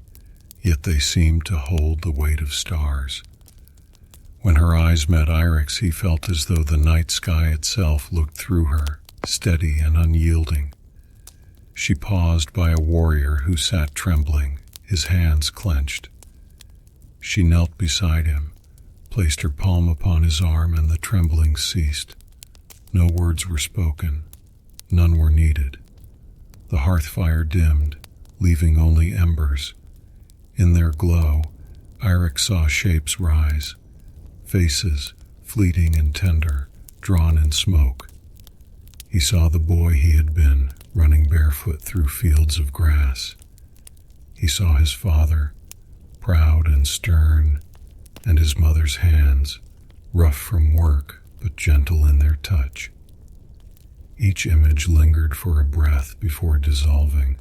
yet they seemed to hold the weight of stars. When her eyes met Eric's, he felt as though the night sky itself looked through her, steady and unyielding. She paused by a warrior who sat trembling, his hands clenched. She knelt beside him, placed her palm upon his arm, and the trembling ceased. No words were spoken, none were needed. The hearth fire dimmed, leaving only embers. In their glow, Eric saw shapes rise, faces, fleeting and tender, drawn in smoke. He saw the boy he had been, running barefoot through fields of grass. He saw his father, proud and stern, and his mother's hands, rough from work but gentle in their touch. Each image lingered for a breath before dissolving.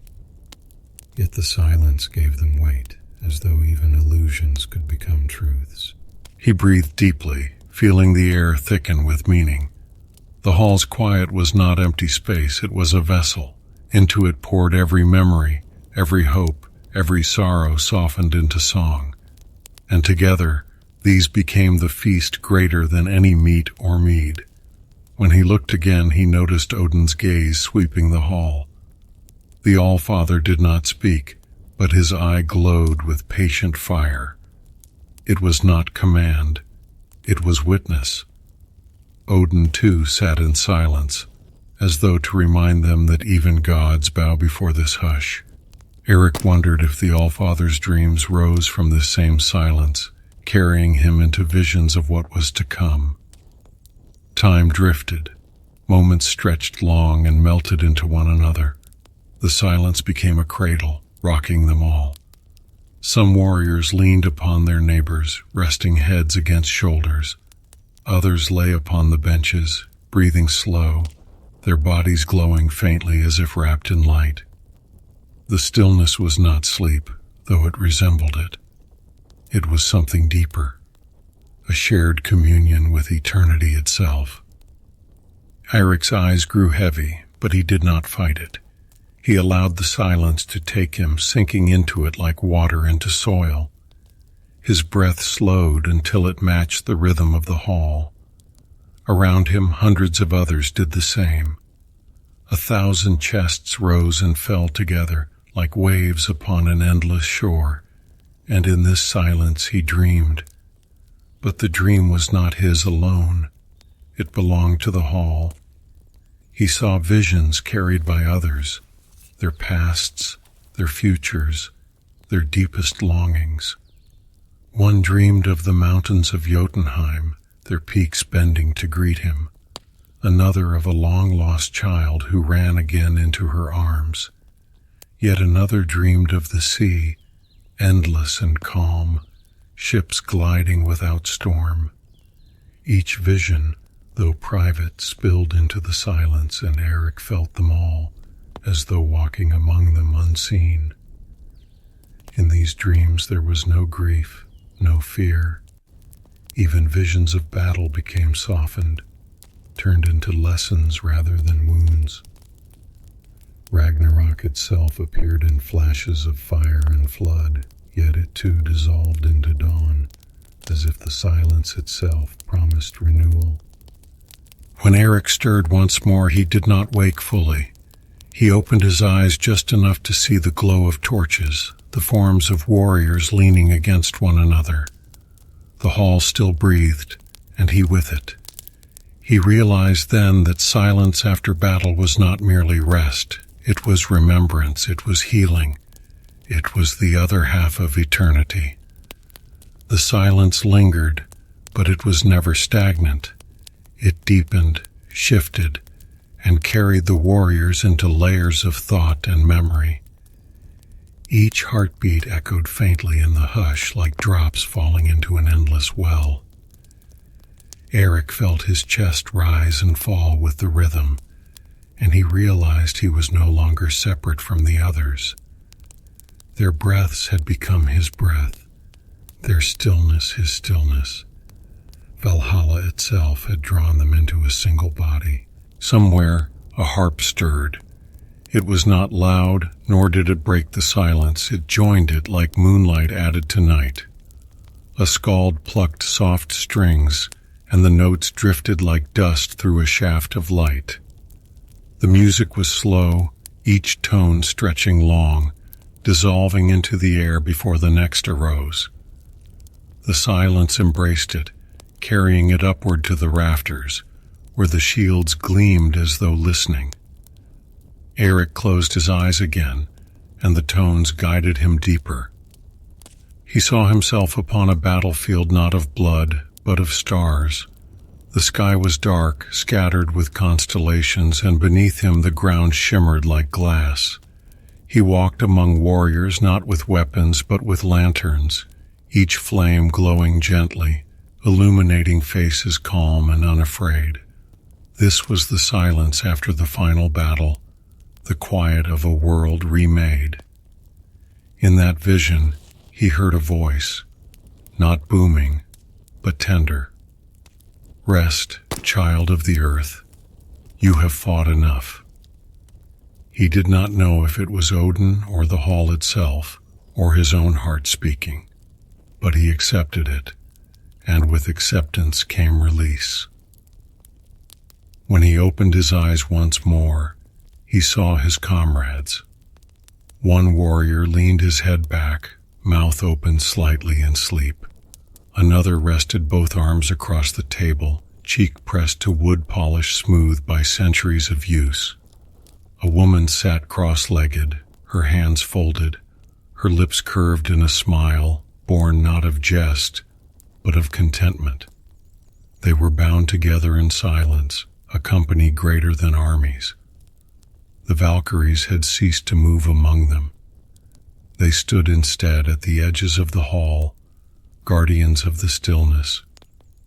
Yet the silence gave them weight, as though even illusions could become truths. He breathed deeply, feeling the air thicken with meaning. The hall's quiet was not empty space, it was a vessel. Into it poured every memory, every hope, every sorrow softened into song. And together, these became the feast greater than any meat or mead. When he looked again, he noticed Odin's gaze sweeping the hall. The Allfather did not speak, but his eye glowed with patient fire. It was not command, it was witness. Odin too sat in silence, as though to remind them that even gods bow before this hush. Eric wondered if the Allfather's dreams rose from this same silence, carrying him into visions of what was to come. Time drifted. Moments stretched long and melted into one another. The silence became a cradle, rocking them all. Some warriors leaned upon their neighbors, resting heads against shoulders. Others lay upon the benches, breathing slow, their bodies glowing faintly as if wrapped in light. The stillness was not sleep, though it resembled it. It was something deeper, a shared communion with eternity itself. Eric's eyes grew heavy, but he did not fight it. He allowed the silence to take him, sinking into it like water into soil. His breath slowed until it matched the rhythm of the hall. Around him, hundreds of others did the same. 1,000 chests rose and fell together like waves upon an endless shore, and in this silence he dreamed. But the dream was not his alone. It belonged to the hall. He saw visions carried by others, their pasts, their futures, their deepest longings. One dreamed of the mountains of Jotunheim, their peaks bending to greet him. Another of a long-lost child who ran again into her arms. Yet another dreamed of the sea, endless and calm, ships gliding without storm. Each vision, though private, spilled into the silence, and Eric felt them all, as though walking among them unseen. In these dreams there was no grief, no fear. Even visions of battle became softened, turned into lessons rather than wounds. Ragnarok itself appeared in flashes of fire and flood, yet it too dissolved into dawn, as if the silence itself promised renewal. When Eric stirred once more, he did not wake fully. He opened his eyes just enough to see the glow of torches, the forms of warriors leaning against one another. The hall still breathed, and he with it. He realized then that silence after battle was not merely rest. It was remembrance, it was healing. It was the other half of eternity. The silence lingered, but it was never stagnant. It deepened, shifted, and carried the warriors into layers of thought and memory. Each heartbeat echoed faintly in the hush like drops falling into an endless well. Eric felt his chest rise and fall with the rhythm, and he realized he was no longer separate from the others. Their breaths had become his breath, their stillness his stillness. Valhalla itself had drawn them into a single body. Somewhere, a harp stirred. It was not loud, nor did it break the silence. It joined it like moonlight added to night. A skald plucked soft strings, and the notes drifted like dust through a shaft of light. The music was slow, each tone stretching long, dissolving into the air before the next arose. The silence embraced it, carrying it upward to the rafters, where the shields gleamed as though listening. Eric closed his eyes again, and the tones guided him deeper. He saw himself upon a battlefield not of blood, but of stars. The sky was dark, scattered with constellations, and beneath him the ground shimmered like glass. He walked among warriors not with weapons, but with lanterns, each flame glowing gently, illuminating faces calm and unafraid. This was the silence after the final battle, the quiet of a world remade. In that vision, he heard a voice, not booming, but tender. Rest, child of the earth. You have fought enough. He did not know if it was Odin or the hall itself, or his own heart speaking, but he accepted it, and with acceptance came release. When he opened his eyes once more, he saw his comrades, One warrior leaned his head back, mouth open slightly in sleep. Another rested both arms across the table, cheek pressed to wood polish smooth by centuries of use. A woman sat cross-legged, her hands folded, her lips curved in a smile born not of jest, but of contentment. They were bound together in silence, a company greater than armies. The Valkyries had ceased to move among them. They stood instead at the edges of the hall, guardians of the stillness,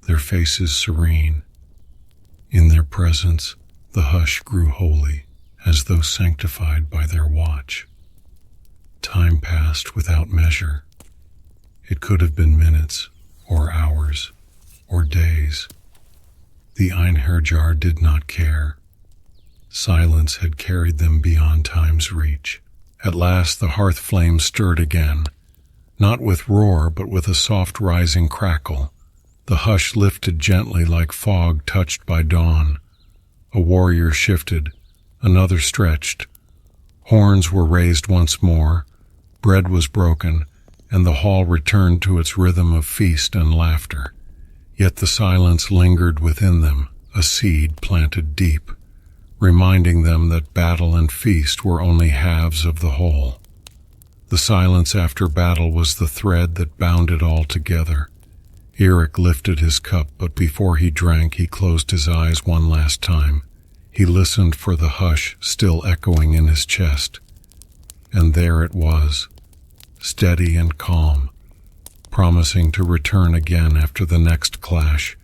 their faces serene. In their presence, the hush grew holy, as though sanctified by their watch. Time passed without measure. It could have been minutes, or hours, or days. The Einherjar did not care. Silence had carried them beyond time's reach. At last the hearth flame stirred again, not with roar but with a soft rising crackle. The hush lifted gently like fog touched by dawn. A warrior shifted, another stretched. Horns were raised once more, bread was broken, and the hall returned to its rhythm of feast and laughter. Yet the silence lingered within them, a seed planted deep, reminding them that battle and feast were only halves of the whole. The silence after battle was the thread that bound it all together. Eric lifted his cup, but before he drank, he closed his eyes one last time. He listened for the hush still echoing in his chest. And there it was, steady and calm, promising to return again after the next clash,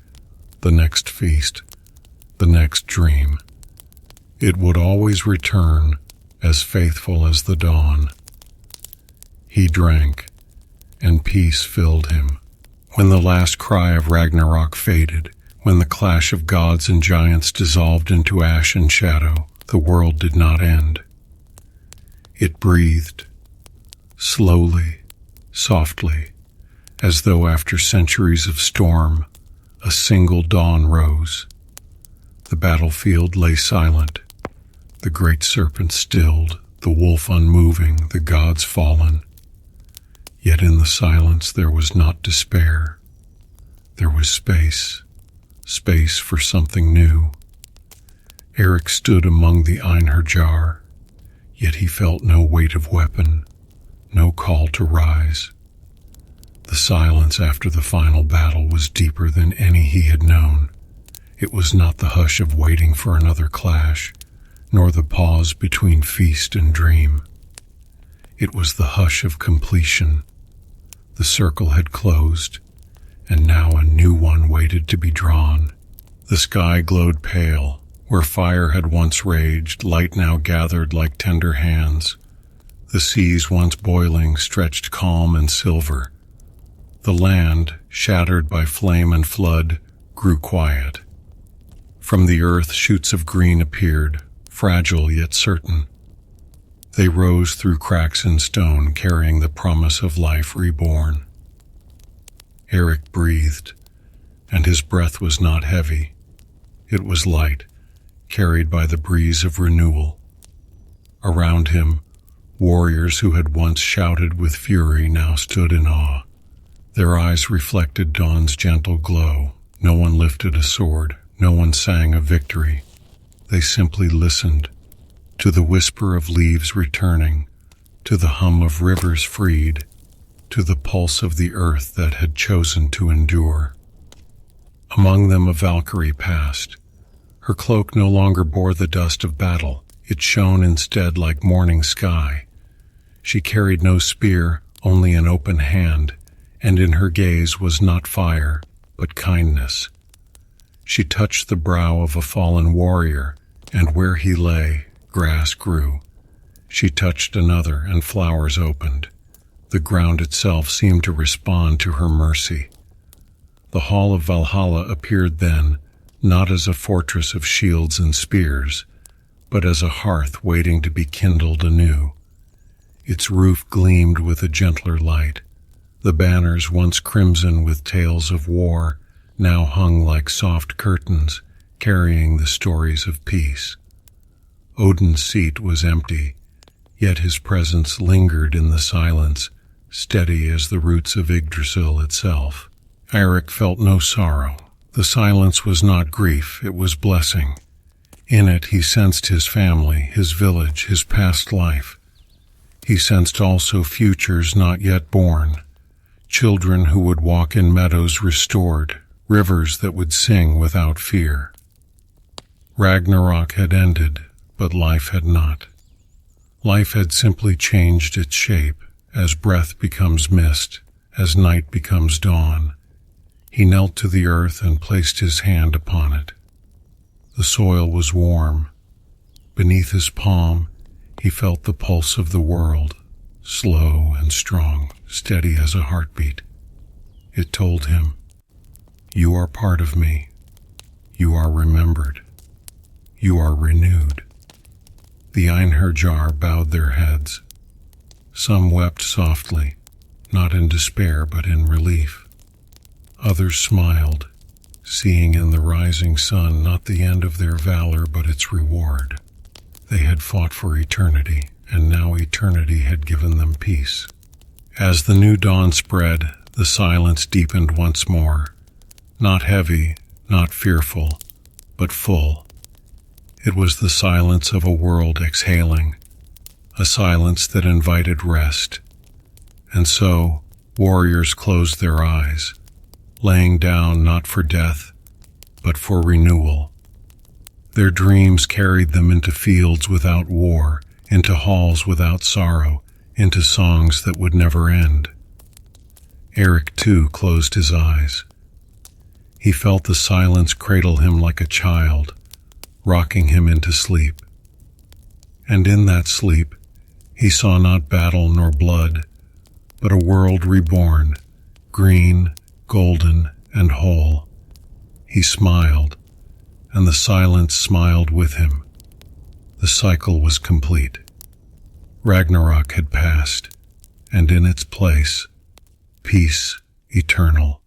the next feast, the next dream. It would always return, as faithful as the dawn. He drank, and peace filled him. When the last cry of Ragnarok faded, when the clash of gods and giants dissolved into ash and shadow, the world did not end. It breathed, slowly, softly, as though after centuries of storm, a single dawn rose. The battlefield lay silent, the great serpent stilled, the wolf unmoving, the gods fallen. Yet in the silence there was not despair. There was space, space for something new. Eric stood among the Einherjar, yet he felt no weight of weapon, no call to rise. The silence after the final battle was deeper than any he had known. It was not the hush of waiting for another clash, nor the pause between feast and dream. It was the hush of completion. The circle had closed, and now a new one waited to be drawn. The sky glowed pale. Where fire had once raged, light now gathered like tender hands. The seas once boiling stretched calm and silver. The land, shattered by flame and flood, grew quiet. From the earth shoots of green appeared, fragile yet certain. They rose through cracks in stone, carrying the promise of life reborn. Eric breathed, and his breath was not heavy. It was light, carried by the breeze of renewal. Around him, warriors who had once shouted with fury now stood in awe. Their eyes reflected dawn's gentle glow. No one lifted a sword, no one sang of victory. They simply listened to the whisper of leaves returning, to the hum of rivers freed, to the pulse of the earth that had chosen to endure. Among them a Valkyrie passed. Her cloak no longer bore the dust of battle. It shone instead like morning sky. She carried no spear, only an open hand, and in her gaze was not fire, but kindness. She touched the brow of a fallen warrior, and where he lay, grass grew. She touched another, and flowers opened. The ground itself seemed to respond to her mercy. The hall of Valhalla appeared then, not as a fortress of shields and spears, but as a hearth waiting to be kindled anew. Its roof gleamed with a gentler light. The banners, once crimson with tales of war, now hung like soft curtains, carrying the stories of peace. Odin's seat was empty, yet his presence lingered in the silence, steady as the roots of Yggdrasil itself. Eric felt no sorrow. The silence was not grief, it was blessing. In it he sensed his family, his village, his past life. He sensed also futures not yet born, children who would walk in meadows restored, rivers that would sing without fear. Ragnarok had ended, but life had not. Life had simply changed its shape, as breath becomes mist, as night becomes dawn. He knelt to the earth and placed his hand upon it. The soil was warm. Beneath his palm, he felt the pulse of the world, slow and strong, steady as a heartbeat. It told him, "You are part of me. You are remembered. You are renewed." The Einherjar bowed their heads. Some wept softly, not in despair but in relief. Others smiled, seeing in the rising sun not the end of their valor but its reward. They had fought for eternity, and now eternity had given them peace. As the new dawn spread, the silence deepened once more, not heavy, not fearful, but full. It was the silence of a world exhaling, a silence that invited rest. And so, warriors closed their eyes, laying down not for death, but for renewal. Their dreams carried them into fields without war, into halls without sorrow, into songs that would never end. Eric, too, closed his eyes. He felt the silence cradle him like a child, rocking him into sleep. And in that sleep, he saw not battle nor blood, but a world reborn, green, golden, and whole. He smiled, and the silence smiled with him. The cycle was complete. Ragnarok had passed, and in its place, peace eternal.